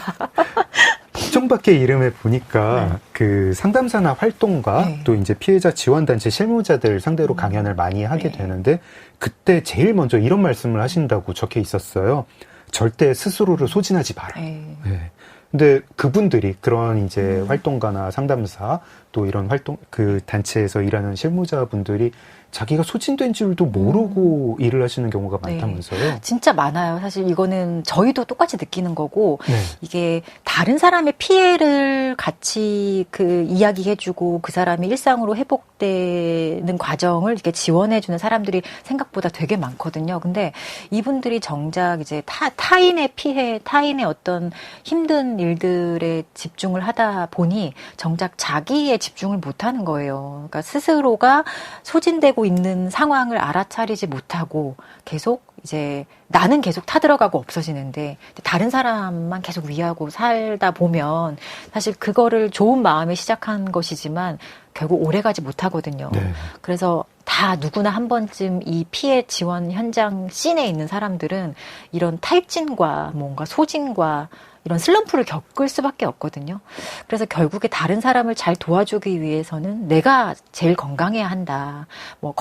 법정밖의 이름에 보니까 그 상담사나 활동가 또 이제 피해자 지원단체 실무자들 상대로 강연을 많이 하게 되는데 그때 제일 먼저 이런 말씀을 하신다고 적혀 있었어요. 절대 스스로를 소진하지 마라. 네. 근데 그분들이 그런 이제 활동가나 상담사 또 이런 그 단체에서 일하는 실무자분들이 자기가 소진된 줄도 모르고 일을 하시는 경우가 많다면서요?
진짜 많아요. 사실 이거는 저희도 똑같이 느끼는 거고 이게 다른 사람의 피해를 같이 이야기해주고 그 사람이 일상으로 회복되는 과정을 이렇게 지원해주는 사람들이 생각보다 되게 많거든요. 근데 이분들이 정작 이제 타인의 피해, 타인의 어떤 힘든 일들에 집중을 하다 보니 정작 자기에 집중을 못하는 거예요. 그러니까 스스로가 소진되고 있는 상황을 알아차리지 못하고 계속 이제 나는 계속 타들어가고 없어지는데 다른 사람만 계속 위하고 살다 보면 사실 그거를 좋은 마음에 시작한 것이지만 결국 오래가지 못하거든요. 그래서 다 누구나 한 번쯤 이 피해 지원 현장 씬에 있는 사람들은 이런 탈진과 뭔가 소진과 이런 슬럼프를 겪을 수밖에 없거든요. 그래서 결국에 다른 사람을 잘 도와주기 위해서는 내가 제일 건강해야 한다. 뭐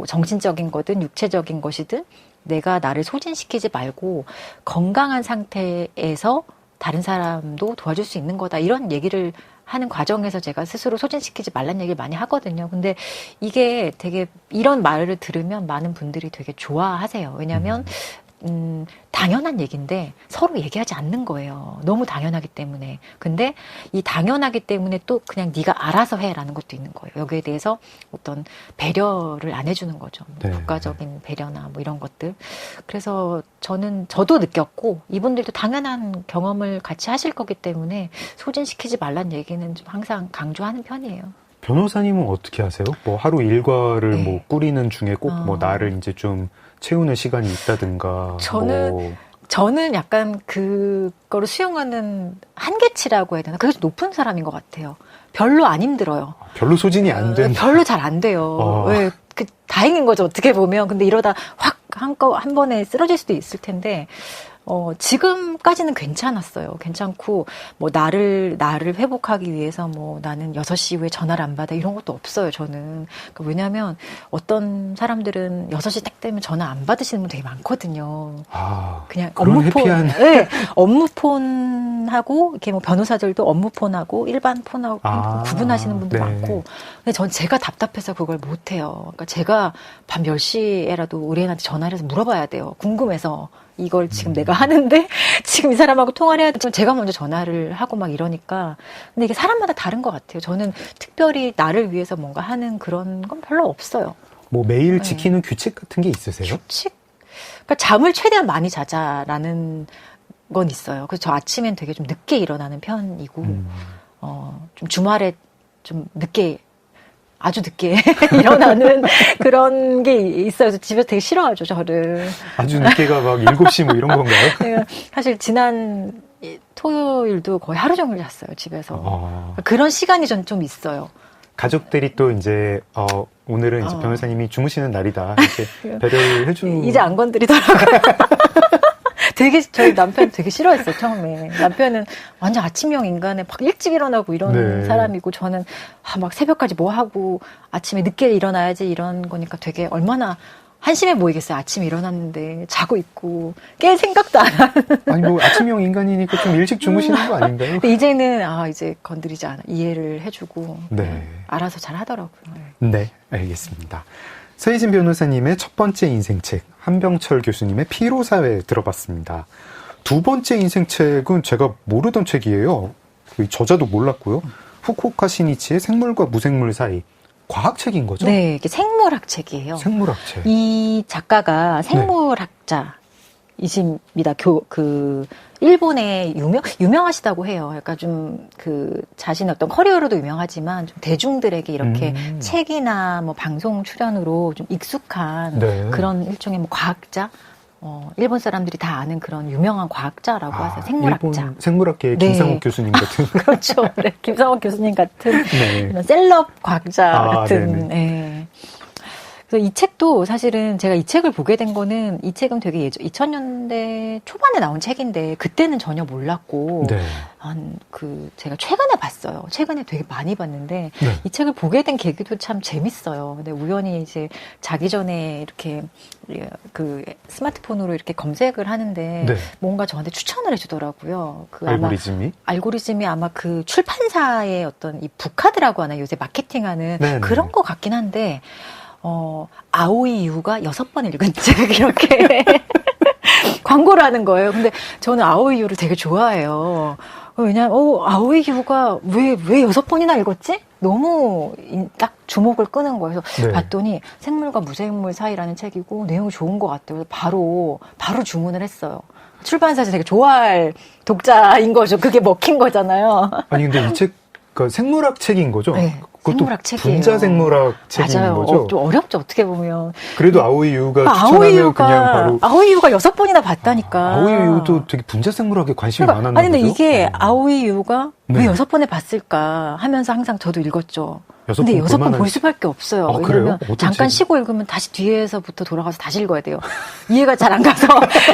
정신적인 거든 육체적인 것이든 내가 나를 소진시키지 말고 건강한 상태에서 다른 사람도 도와줄 수 있는 거다. 이런 얘기를 하는 과정에서 제가 스스로 소진시키지 말란 얘기를 많이 하거든요. 근데 이게 되게 이런 말을 들으면 많은 분들이 되게 좋아하세요. 왜냐하면 당연한 얘기인데 서로 얘기하지 않는 거예요. 너무 당연하기 때문에. 근데 이 당연하기 때문에 또 그냥 네가 알아서 해라는 것도 있는 거예요. 여기에 대해서 어떤 배려를 안 해주는 거죠. 뭐 국가적인 배려나 뭐 이런 것들. 그래서 저도 느꼈고 이분들도 당연한 경험을 같이 하실 거기 때문에 소진시키지 말란 얘기는 좀 항상 강조하는 편이에요.
변호사님은 어떻게 하세요? 뭐 하루 일과를
네.
뭐 꾸리는 중에 꼭 뭐 나를 이제 좀 채우는 시간이 있다든가.
저는 약간 그거를 수용하는 한계치라고 해야 되나? 그게 좀 높은 사람인 것 같아요. 별로 안 힘들어요.
별로 소진이 안 된다.
별로 잘 안 돼요. 왜, 다행인 거죠, 어떻게 보면. 근데 이러다 확 한 번에 쓰러질 수도 있을 텐데, 지금까지는 괜찮았어요. 괜찮고, 뭐, 나를 회복하기 위해서 뭐, 나는 6시 이후에 전화를 안 받아. 이런 것도 없어요, 저는. 그러니까 왜냐면, 어떤 사람들은 6시 딱 되면 전화 안 받으시는 분 되게 많거든요. 그냥 업무폰. 네, 업무폰하고, 이렇게 뭐, 변호사들도 업무폰하고, 일반 폰하고 구분하시는 분도 많고. 근데 제가 답답해서 그걸 못해요. 그러니까 제가 밤 10시에라도 우리 애한테 전화를 해서 물어봐야 돼요. 궁금해서. 이걸 지금 내가 하는데 지금 이 사람하고 통화를 해야 되지만 제가 먼저 전화를 하고 막 이러니까 근데 이게 사람마다 다른 것 같아요. 저는 특별히 나를 위해서 뭔가 하는 그런 건 별로 없어요.
뭐 매일 지키는 규칙 같은 게 있으세요?
규칙? 그러니까 잠을 최대한 많이 자자라는 건 있어요. 그래서 저 아침엔 되게 좀 늦게 일어나는 편이고 좀 주말에 좀 늦게 아주 늦게 일어나는 그런 게 있어요. 그래서 집에서 되게 싫어하죠, 저를.
아주 늦게가 막 7시 뭐 이런 건가요?
사실 지난 토요일도 거의 하루 종일 잤어요, 집에서. 그런 시간이 전 좀 있어요.
가족들이 또 이제, 오늘은 이제 변호사님이 주무시는 날이다. 이렇게 배려를 해주는.
이제 안 건드리더라고요. 저희 남편 되게 싫어했어요, 처음에. 남편은 완전 아침형 인간에 막 일찍 일어나고 이런 사람이고, 저는 막 새벽까지 뭐 하고, 아침에 늦게 일어나야지 이런 거니까 되게 얼마나 한심해 보이겠어요. 아침에 일어났는데, 자고 있고, 깰 생각도 안 하는.
아니, 뭐, 아침형 인간이니까 좀 일찍 주무시는 거 아닌가요?
근데 이제는, 이제 건드리지 않아. 이해를 해주고, 알아서 잘 하더라고요.
네, 알겠습니다. 서희진 변호사님의 첫 번째 인생책, 한병철 교수님의 피로사회 들어봤습니다. 두 번째 인생책은 제가 모르던 책이에요. 저자도 몰랐고요. 후쿠오카 시니치의 생물과 무생물 사이. 과학책인 거죠?
네, 이게 생물학 책이에요.
생물학 책.
이 작가가 생물학자이십니다. 일본에 유명하시다고 해요. 약간 좀 자신의 어떤 커리어로도 유명하지만 좀 대중들에게 이렇게 책이나 뭐 방송 출연으로 좀 익숙한 그런 일종의 뭐 과학자? 일본 사람들이 다 아는 그런 유명한 과학자라고 하세요. 생물학자.
일본 생물학계의 김상욱 교수님 같은.
그렇죠. 네, 김상욱 교수님 같은 이런 셀럽 과학자 같은. 네. 그래서 이 책도 사실은 제가 이 책을 보게 된 거는 이 책은 되게 2000년대 초반에 나온 책인데 그때는 전혀 몰랐고 제가 최근에 봤어요. 최근에 되게 많이 봤는데 이 책을 보게 된 계기도 참 재밌어요. 근데 우연히 이제 자기 전에 이렇게 스마트폰으로 이렇게 검색을 하는데 뭔가 저한테 추천을 해주더라고요. 알고리즘이 아마 그 출판사의 어떤 이 북카드라고 하나 요새 마케팅하는 그런 거 같긴 한데 아오이 유가 6번 읽은 책 이렇게 광고를 하는 거예요. 근데 저는 아오이 유를 되게 좋아해요. 왜냐면 아오이 유가 왜 6번이나 읽었지? 너무 딱 주목을 끄는 거예요. 그래서 봤더니 생물과 무생물 사이라는 책이고 내용이 좋은 것 같아요. 그래서 바로 주문을 했어요. 출판사에서 되게 좋아할 독자인 거죠. 그게 먹힌 거잖아요.
아니 근데 이 책 생물학 책인 거죠?
네. 생물학 책이에요.
분자 생물학 책인
맞아요.
거죠?
좀 어렵죠, 어떻게 보면.
그래도 아오이 유가 추천하면 그냥 바로.
아오이 유가 6번이나 봤다니까.
아오이 유도 되게 분자 생물학에 관심이 많았나
아니, 근데
보죠?
이게 아오이 유가
네.
왜 6번에 봤을까 하면서 항상 저도 읽었죠.
여섯
근데
번
6번
볼만한
볼 수밖에 없어요.
아, 그래요?
왜냐면
어떤
잠깐
책이?
쉬고 읽으면 다시 뒤에서부터 돌아가서 다시 읽어야 돼요. 이해가 잘 안 가서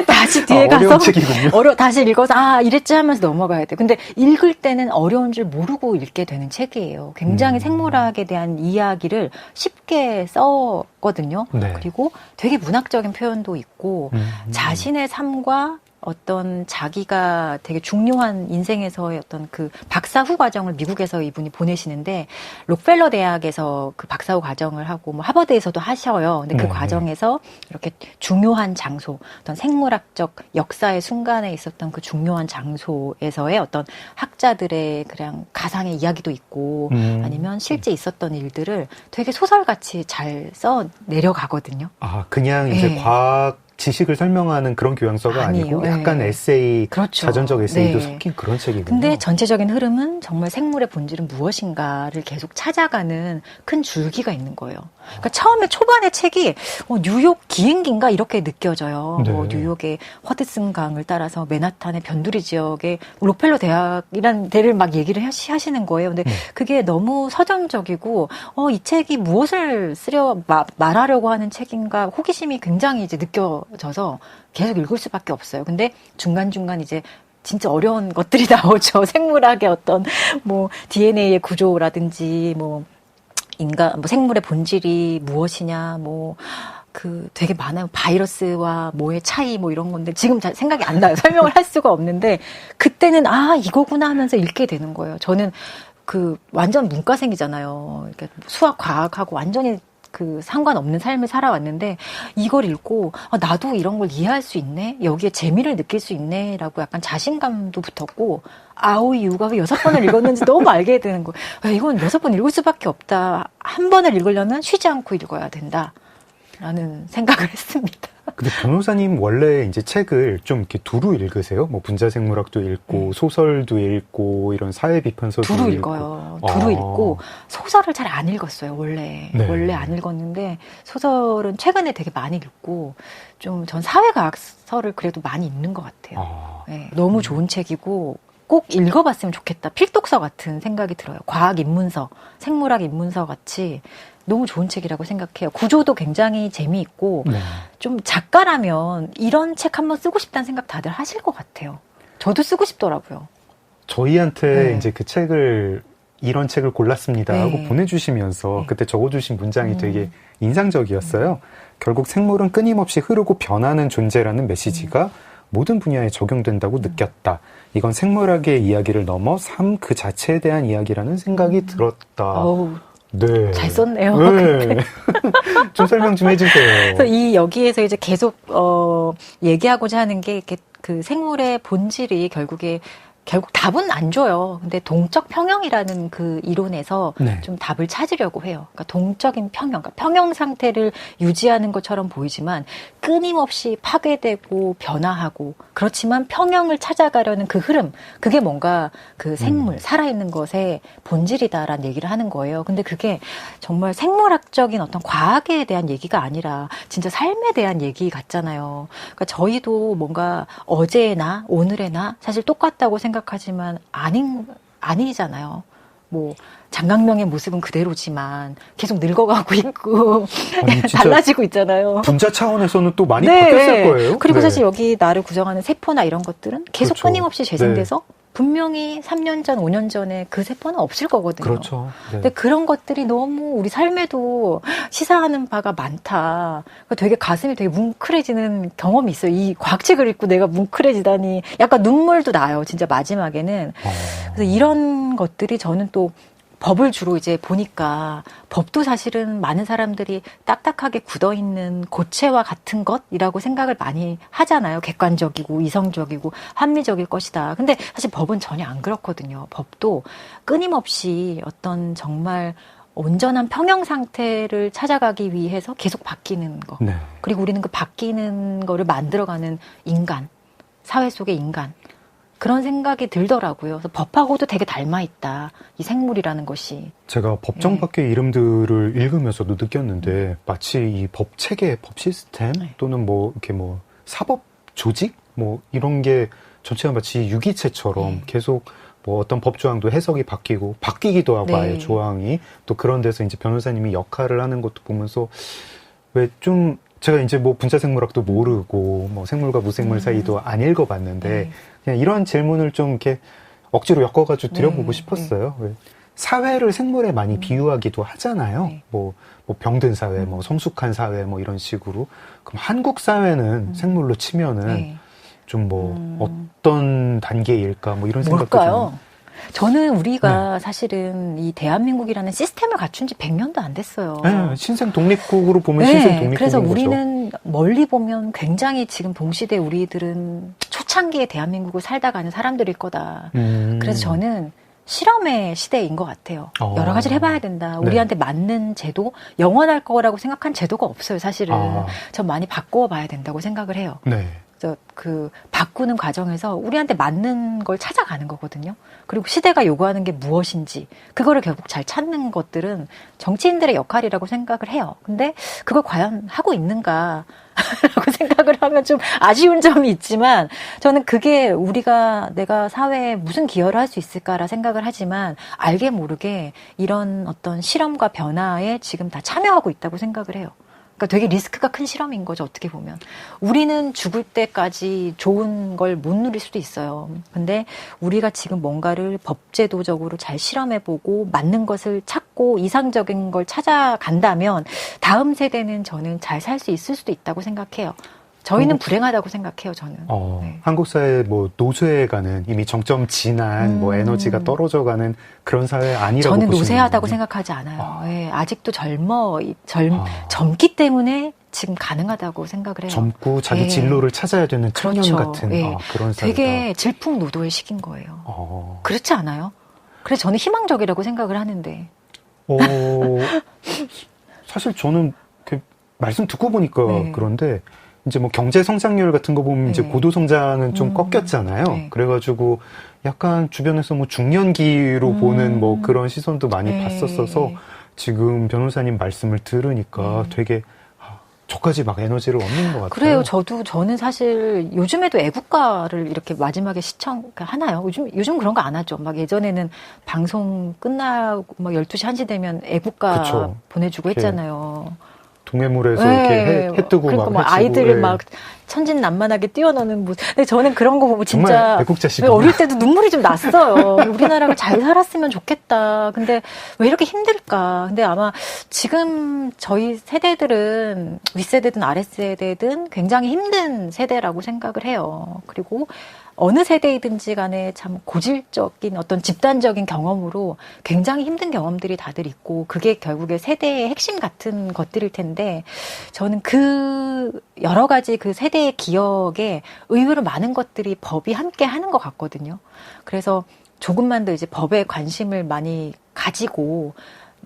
다시 뒤에
어려운
가서
책이군요.
다시 읽어서 이랬지 하면서 넘어가야 돼요. 근데 읽을 때는 어려운 줄 모르고 읽게 되는 책이에요. 굉장히 생물학에 대한 이야기를 쉽게 썼거든요.
네.
그리고 되게 문학적인 표현도 있고 자신의 삶과 어떤 자기가 되게 중요한 인생에서의 어떤 그 박사후 과정을 미국에서 이분이 보내시는데 록펠러 대학에서 그 박사후 과정을 하고 뭐 하버드에서도 하셔요. 근데 그
네.
과정에서 이렇게 중요한 장소, 어떤 생물학적 역사의 순간에 있었던 그 중요한 장소에서의 어떤 학자들의 그냥 가상의 이야기도 있고 아니면 실제 있었던 일들을 되게 소설같이 잘 써 내려가거든요.
그냥 이제
네.
과학 지식을 설명하는 그런 교양서가
아니에요.
아니고 약간
네.
에세이,
그렇죠.
자전적 에세이도
네.
섞인 그런 책이군요.
근데 전체적인 흐름은 정말 생물의 본질은 무엇인가를 계속 찾아가는 큰 줄기가 있는 거예요. 그러니까 처음에 초반의 책이 뉴욕 기행기인가 이렇게 느껴져요.
네.
뉴욕의 허드슨 강을 따라서 맨하탄의 변두리 지역에 록펠러 대학이라는 데를 막 얘기를 하시는 거예요. 근데 그게 너무 서정적이고 이 책이 무엇을 말하려고 하는 책인가 호기심이 굉장히 이제 느껴져서 계속 읽을 수밖에 없어요. 근데 중간중간 이제 진짜 어려운 것들이 나오죠. 생물학의 어떤 뭐 DNA의 구조라든지 뭐 생물의 본질이 무엇이냐 되게 많아요. 바이러스와 뭐의 차이 이런 건데 지금 잘 생각이 안 나요. 설명을 할 수가 없는데 그때는 이거구나 하면서 읽게 되는 거예요. 저는 완전 문과생이잖아요. 그러니까 수학, 과학하고 완전히 상관없는 삶을 살아왔는데 이걸 읽고 나도 이런 걸 이해할 수 있네? 여기에 재미를 느낄 수 있네? 라고 약간 자신감도 붙었고 이유가 왜 6번을 읽었는지 너무 알게 되는 거예요. 이건 6번 읽을 수밖에 없다. 한 번을 읽으려면 쉬지 않고 읽어야 된다. 라는 생각을 했습니다.
근데 변호사님 원래 이제 책을 좀 이렇게 두루 읽으세요? 뭐 분자생물학도 읽고 소설도 읽고 이런 사회 비판서도
두루
읽고.
읽어요. 두루 읽고 소설을 잘 안 읽었어요. 원래 안 읽었는데 소설은 최근에 되게 많이 읽고 전 사회과학서를 그래도 많이 읽는 것 같아요. 네, 너무 좋은 책이고 꼭 읽어봤으면 좋겠다. 필독서 같은 생각이 들어요. 과학 입문서, 생물학 입문서 같이 너무 좋은 책이라고 생각해요. 구조도 굉장히 재미있고 좀 작가라면 이런 책 한번 쓰고 싶다는 생각 다들 하실 것 같아요. 저도 쓰고 싶더라고요.
저희한테 이제 이런 책을 골랐습니다 하고 보내주시면서 그때 적어주신 문장이 되게 인상적이었어요. 결국 생물은 끊임없이 흐르고 변하는 존재라는 메시지가 모든 분야에 적용된다고 느꼈다. 이건 생물학의 이야기를 넘어 삶 그 자체에 대한 이야기라는 생각이 들었다. 네.
잘 썼네요.
네. 좀 설명 좀 해주세요.
그래서 여기에서 이제 계속 얘기하고자 하는 게 이렇게 생물의 본질이 결국 답은 안 줘요. 근데 동적 평형이라는 그 이론에서 좀 답을 찾으려고 해요. 그러니까 동적인 평형, 그러니까 평형 상태를 유지하는 것처럼 보이지만 끊임없이 파괴되고 변화하고 그렇지만 평형을 찾아가려는 그 흐름, 그게 뭔가 생물, 살아있는 것의 본질이다라는 얘기를 하는 거예요. 근데 그게 정말 생물학적인 어떤 과학에 대한 얘기가 아니라 진짜 삶에 대한 얘기 같잖아요. 그러니까 저희도 뭔가 어제나 오늘의 나 사실 똑같다고 생각하지만 아니잖아요. 장강명의 모습은 그대로지만 계속 늙어가고 있고 달라지고 있잖아요.
분자 차원에서는 또 많이 바뀌었을 거예요.
그리고 사실 여기 나를 구성하는 세포나 이런 것들은 계속 끊임없이 재생돼서 분명히 3년 전, 5년 전에 그 세포는 없을 거거든요.
그렇죠.
근데 그런 것들이 너무 우리 삶에도 시사하는 바가 많다. 그러니까 되게 가슴이 되게 뭉클해지는 경험이 있어요. 이 과학책을 읽고 내가 뭉클해지다니 약간 눈물도 나요. 진짜 마지막에는. 그래서 이런 것들이 저는 또 법을 주로 이제 보니까 법도 사실은 많은 사람들이 딱딱하게 굳어있는 고체와 같은 것이라고 생각을 많이 하잖아요. 객관적이고 이성적이고 합리적일 것이다. 근데 사실 법은 전혀 안 그렇거든요. 법도 끊임없이 어떤 정말 온전한 평형 상태를 찾아가기 위해서 계속 바뀌는 거. 그리고 우리는 그 바뀌는 거를 만들어가는 인간, 사회 속의 인간. 그런 생각이 들더라고요. 그래서 법하고도 되게 닮아있다. 이 생물이라는 것이.
제가 법정 밖의 이름들을 읽으면서도 느꼈는데 마치 이 법 체계, 법 시스템 또는 이렇게 사법 조직 이런 게 전체가 마치 유기체처럼 계속 뭐 어떤 법조항도 해석이 바뀌기도 하고
네.
아예 조항이 또 그런 데서 이제 변호사님이 역할을 하는 것도 보면서 왜 좀 제가 이제 뭐 분자생물학도 모르고 뭐 생물과 무생물 사이도 안 읽어봤는데
네.
그냥 이런 질문을 좀 이렇게 억지로 엮어가지고 드려보고
네.
싶었어요. 왜 사회를 생물에 많이 비유하기도 하잖아요.
네.
뭐 병든 사회, 뭐 성숙한 사회, 뭐 이런 식으로. 그럼 한국 사회는 생물로 치면은
네.
좀 뭐 어떤 단계일까, 뭐 이런 생각도
뭘까요?
좀.
저는 우리가 사실은 이 대한민국이라는 시스템을 갖춘 지 100년도 안 됐어요.
네, 신생 독립국으로 보면
네,
신생 독립국인
그래서
거죠.
우리는 멀리 보면 굉장히 지금 동시대 우리들은 초창기에 대한민국을 살다 가는 사람들일 거다. 그래서 저는 실험의 시대인 것 같아요. 여러 가지를 해봐야 된다.
네.
우리한테 맞는 제도, 영원할 거라고 생각한 제도가 없어요, 사실은. 전 많이 바꿔봐야 된다고 생각을 해요.
네.
그래서 그 바꾸는 과정에서 우리한테 맞는 걸 찾아가는 거거든요. 그리고 시대가 요구하는 게 무엇인지 그거를 결국 잘 찾는 것들은 정치인들의 역할이라고 생각을 해요. 근데 그걸 과연 하고 있는가라고 생각을 하면 좀 아쉬운 점이 있지만 저는 그게 내가 사회에 무슨 기여를 할 수 있을까라 생각을 하지만 알게 모르게 이런 어떤 실험과 변화에 지금 다 참여하고 있다고 생각을 해요. 그러니까 되게 리스크가 큰 실험인 거죠, 어떻게 보면. 우리는 죽을 때까지 좋은 걸 못 누릴 수도 있어요. 근데 우리가 지금 뭔가를 법제도적으로 잘 실험해보고 맞는 것을 찾고 이상적인 걸 찾아간다면 다음 세대는 저는 잘 살 수 있을 수도 있다고 생각해요. 저희는 불행하다고 생각해요, 저는. 네.
한국 사회 뭐 노쇠가는 이미 정점 지난 뭐 에너지가 떨어져가는 그런 사회 아니라고
저는
보시는
노쇠하다고
거군요.
생각하지 않아요. 네, 아직도 젊기 때문에 지금 가능하다고 생각을 해요.
젊고 자기
네.
진로를 찾아야 되는 청년
그렇죠.
같은
네.
그런 사회다.
되게 질풍노도의 시기인 거예요. 그렇지 않아요? 그래서 저는 희망적이라고 생각을 하는데.
사실 저는 그 말씀 듣고 보니까
네.
그런데 이제 뭐 경제 성장률 같은 거 보면 이제
네.
고도 성장은 좀 꺾였잖아요.
네.
그래가지고 약간 주변에서 뭐 중년기로 보는 뭐 그런 시선도 많이
네.
봤었어서 지금 변호사님 말씀을 들으니까 되게 저까지 막 에너지를 얻는 것 같아요.
그래요. 저는 사실 요즘에도 애국가를 이렇게 마지막에 하나요? 요즘 그런 거 안 하죠. 막 예전에는 방송 끝나고 막 12시, 1시 되면 애국가
그쵸.
보내주고 했잖아요.
동해물에서
네.
이렇게 해 뜨고
그러니까
막
막 아이들을
네.
막 천진난만하게 뛰어노는 모습. 근데 저는 그런 거 보고
정말
진짜
애국자시구나.
어릴 때도 눈물이 좀 났어요. 우리나라가 잘 살았으면 좋겠다. 근데 왜 이렇게 힘들까? 근데 아마 지금 저희 세대들은 윗세대든 아랫세대든 굉장히 힘든 세대라고 생각을 해요. 그리고 어느 세대이든지 간에 참 고질적인 어떤 집단적인 경험으로 굉장히 힘든 경험들이 다들 있고 그게 결국에 세대의 핵심 같은 것들일 텐데 저는 그 여러 가지 그 세대의 기억에 의외로 많은 것들이 법이 함께 하는 것 같거든요. 그래서 조금만 더 이제 법에 관심을 많이 가지고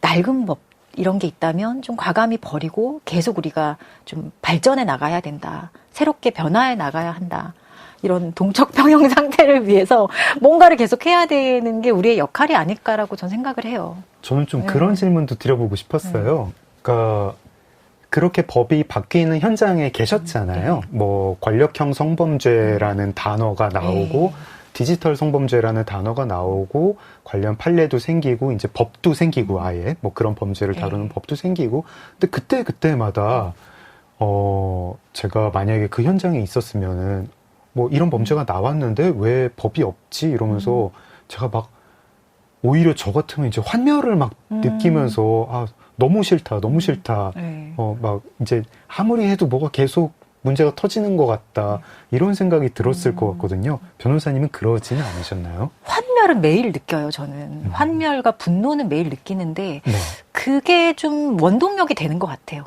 낡은 법 이런 게 있다면 좀 과감히 버리고 계속 우리가 좀 발전해 나가야 된다. 새롭게 변화해 나가야 한다. 이런 동적 평형 상태를 위해서 뭔가를 계속 해야 되는 게 우리의 역할이 아닐까라고 전 생각을 해요.
저는 좀 그런 질문도 드려보고 싶었어요. 그러니까 그렇게 법이 바뀌는 현장에 계셨잖아요. 뭐 권력형 성범죄라는 단어가 나오고 디지털 성범죄라는 단어가 나오고 관련 판례도 생기고 이제 법도 생기고 아예 뭐 그런 범죄를 다루는 법도 생기고 근데 그때마다 제가 만약에 그 현장에 있었으면은 뭐 이런 범죄가 나왔는데 왜 법이 없지 이러면서 제가 막 오히려 저 같으면 이제 환멸을 막 느끼면서 아 너무 싫다 막 이제 아무리 해도 뭐가 계속 문제가 터지는 것 같다 이런 생각이 들었을 것 같거든요. 변호사님은 그러지는 않으셨나요?
환멸은 매일 느껴요. 저는 환멸과 분노는 매일 느끼는데
네.
그게 좀 원동력이 되는 것 같아요.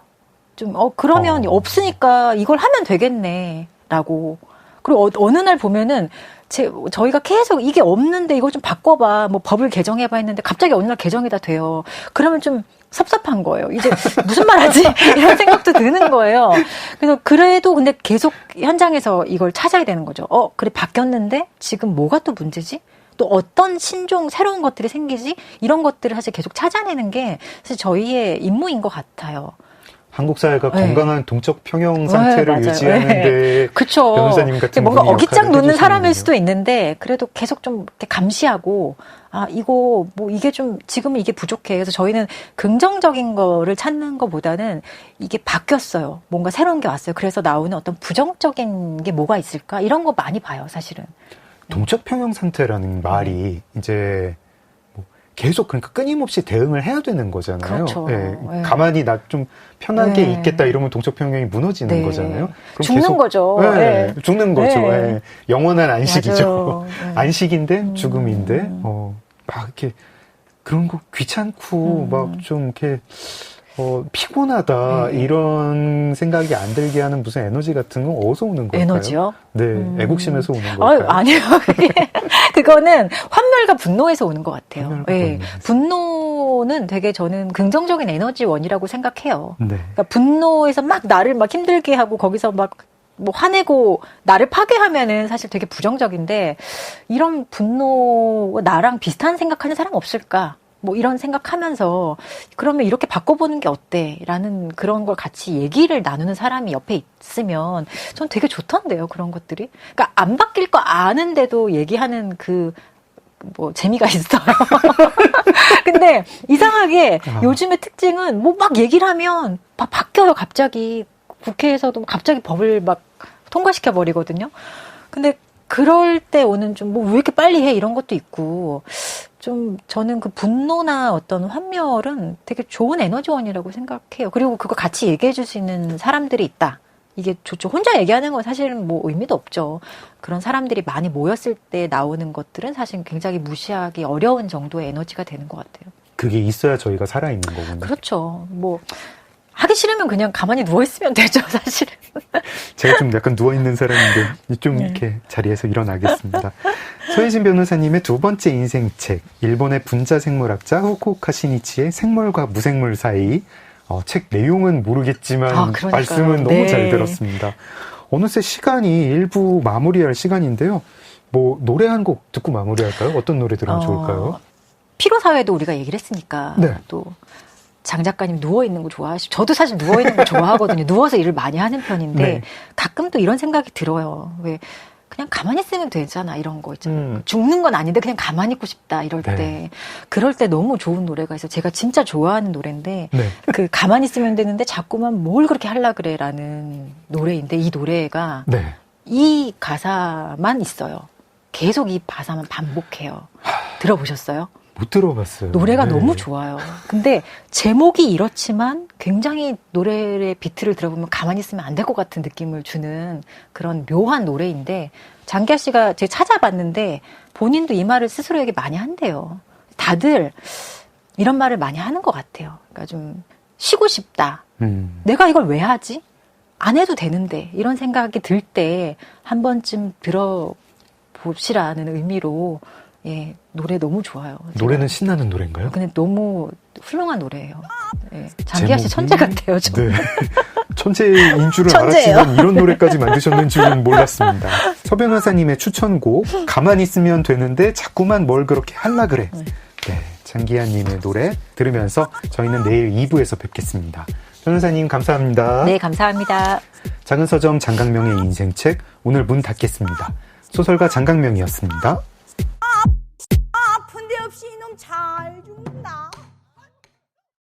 좀 그러면 없으니까 이걸 하면 되겠네라고. 그리고 어느 날 보면은 저희가 계속 이게 없는데 이걸 좀 바꿔봐 뭐 법을 개정해봐 했는데 갑자기 어느 날 개정이 다 돼요. 그러면 좀 섭섭한 거예요. 이제 무슨 말 하지? 이런 생각도 드는 거예요. 그래서 그래도 근데 계속 현장에서 이걸 찾아야 되는 거죠. 그래 바뀌었는데 지금 뭐가 또 문제지? 또 어떤 신종 새로운 것들이 생기지? 이런 것들을 사실 계속 찾아내는 게 사실 저희의 임무인 것 같아요.
한국 사회가
네.
건강한 동적 평형 상태를
맞아요.
유지하는데
그쵸.
변호사님 같은
뭔가
분이
어깃장
역할을
놓는
해주시는군요.
사람일 수도 있는데 그래도 계속 좀 이렇게 감시하고 이거 뭐 이게 좀 지금은 이게 부족해. 그래서 저희는 긍정적인 거를 찾는 것보다는 이게 바뀌었어요. 뭔가 새로운 게 왔어요. 그래서 나오는 어떤 부정적인 게 뭐가 있을까? 이런 거 많이 봐요, 사실은.
동적 평형 상태라는 말이 이제 뭐 계속 그러니까 끊임없이 대응을 해야 되는 거잖아요.
그렇죠.
예,
예.
가만히 나 좀 편하게
네.
있겠다 이러면 동적 평형이 무너지는
네.
거잖아요. 그럼
죽는 거죠.
예,
예.
죽는 거죠.
네.
예. 영원한 안식이죠.
맞아요. 네.
안식인데 죽음인데 막 이렇게 그런 거 귀찮고 막 좀 이렇게 피곤하다
네.
이런 생각이 안 들게 하는 무슨 에너지 같은 건 어디서 오는 걸까요?
에너지요?
네, 애국심에서 오는 걸까요?
아니요. 그거는 환멸과 분노에서 오는 것 같아요.
환멸과
예.
분노에서.
분노는 되게 저는 긍정적인 에너지원이라고 생각해요.
네.
그러니까 분노에서 막 나를 막 힘들게 하고 거기서 막 뭐 화내고 나를 파괴하면은 사실 되게 부정적인데 이런 분노 나랑 비슷한 생각하는 사람 없을까? 뭐 이런 생각하면서 그러면 이렇게 바꿔보는 게 어때? 라는 그런 걸 같이 얘기를 나누는 사람이 옆에 있으면 전 되게 좋던데요. 그런 것들이. 그러니까 안 바뀔 거 아는데도 얘기하는 뭐 재미가 있어요. 근데 이상하게 요즘의 특징은 뭐 막 얘기를 하면 막 바뀌어요. 갑자기. 국회에서도 갑자기 법을 막 통과시켜 버리거든요. 근데 그럴 때 오는 좀 뭐 왜 이렇게 빨리 해 이런 것도 있고 좀 저는 그 분노나 어떤 환멸은 되게 좋은 에너지원이라고 생각해요. 그리고 그거 같이 얘기해 줄 수 있는 사람들이 있다. 이게 좋죠. 혼자 얘기하는 건 사실은 뭐 의미도 없죠. 그런 사람들이 많이 모였을 때 나오는 것들은 사실 굉장히 무시하기 어려운 정도의 에너지가 되는 것 같아요.
그게 있어야 저희가 살아있는 거군요.
그렇죠. 뭐 하기 싫으면 그냥 가만히 누워있으면 되죠, 사실은.
제가 좀 약간 누워있는 사람인데 좀 이렇게 자리에서 일어나겠습니다. 서혜진 변호사님의 두 번째 인생책, 일본의 분자생물학자 후쿠오카 시니치의 생물과 무생물 사이. 책 내용은 모르겠지만 말씀은 너무 잘 들었습니다. 어느새 시간이 일부 마무리할 시간인데요. 뭐 노래 한 곡 듣고 마무리할까요? 어떤 노래 들으면 좋을까요?
피로사회도 우리가 얘기를 했으니까
네.
또 장 작가님 누워있는 거 좋아하시고 저도 사실 누워있는 거 좋아하거든요. 누워서 일을 많이 하는 편인데
네.
가끔 또 이런 생각이 들어요. 왜 그냥 가만히 있으면 되잖아 이런 거 있잖아요. 죽는 건 아닌데 그냥 가만히 있고 싶다 이럴
네.
때 그럴 때 너무 좋은 노래가 있어요. 제가 진짜 좋아하는 노래인데
네.
그 가만히 있으면 되는데 자꾸만 뭘 그렇게 하려 그래라는 노래인데 이 노래가
네.
이 가사만 있어요. 계속 이 가사만 반복해요. 들어보셨어요?
못 들어봤어요.
노래가
네.
너무 좋아요. 근데 제목이 이렇지만 굉장히 노래의 비트를 들어보면 가만히 있으면 안 될 것 같은 느낌을 주는 그런 묘한 노래인데 장기하 씨가 제가 찾아봤는데 본인도 이 말을 스스로에게 많이 한대요. 다들 이런 말을 많이 하는 것 같아요. 그러니까 좀 쉬고 싶다. 내가 이걸 왜 하지? 안 해도 되는데 이런 생각이 들 때 한 번쯤 들어봅시라는 의미로 예, 노래 너무 좋아요.
노래는 신나는 노래인가요?
근데 너무 훌륭한 노래예요. 예, 장기하 씨
제목이-
천재 같아요. 저.
네. 천재인 줄은
천재예요.
알았지만 이런 노래까지 만드셨는 줄은 몰랐습니다. 서 변호사님의 추천곡 가만히 있으면 되는데 자꾸만 뭘 그렇게 할라 그래. 네, 장기하님의 노래 들으면서 저희는 내일 2부에서 뵙겠습니다. 변호사님 감사합니다.
네, 감사합니다.
작은 서점 장강명의 인생책 오늘 문 닫겠습니다. 소설가 장강명이었습니다.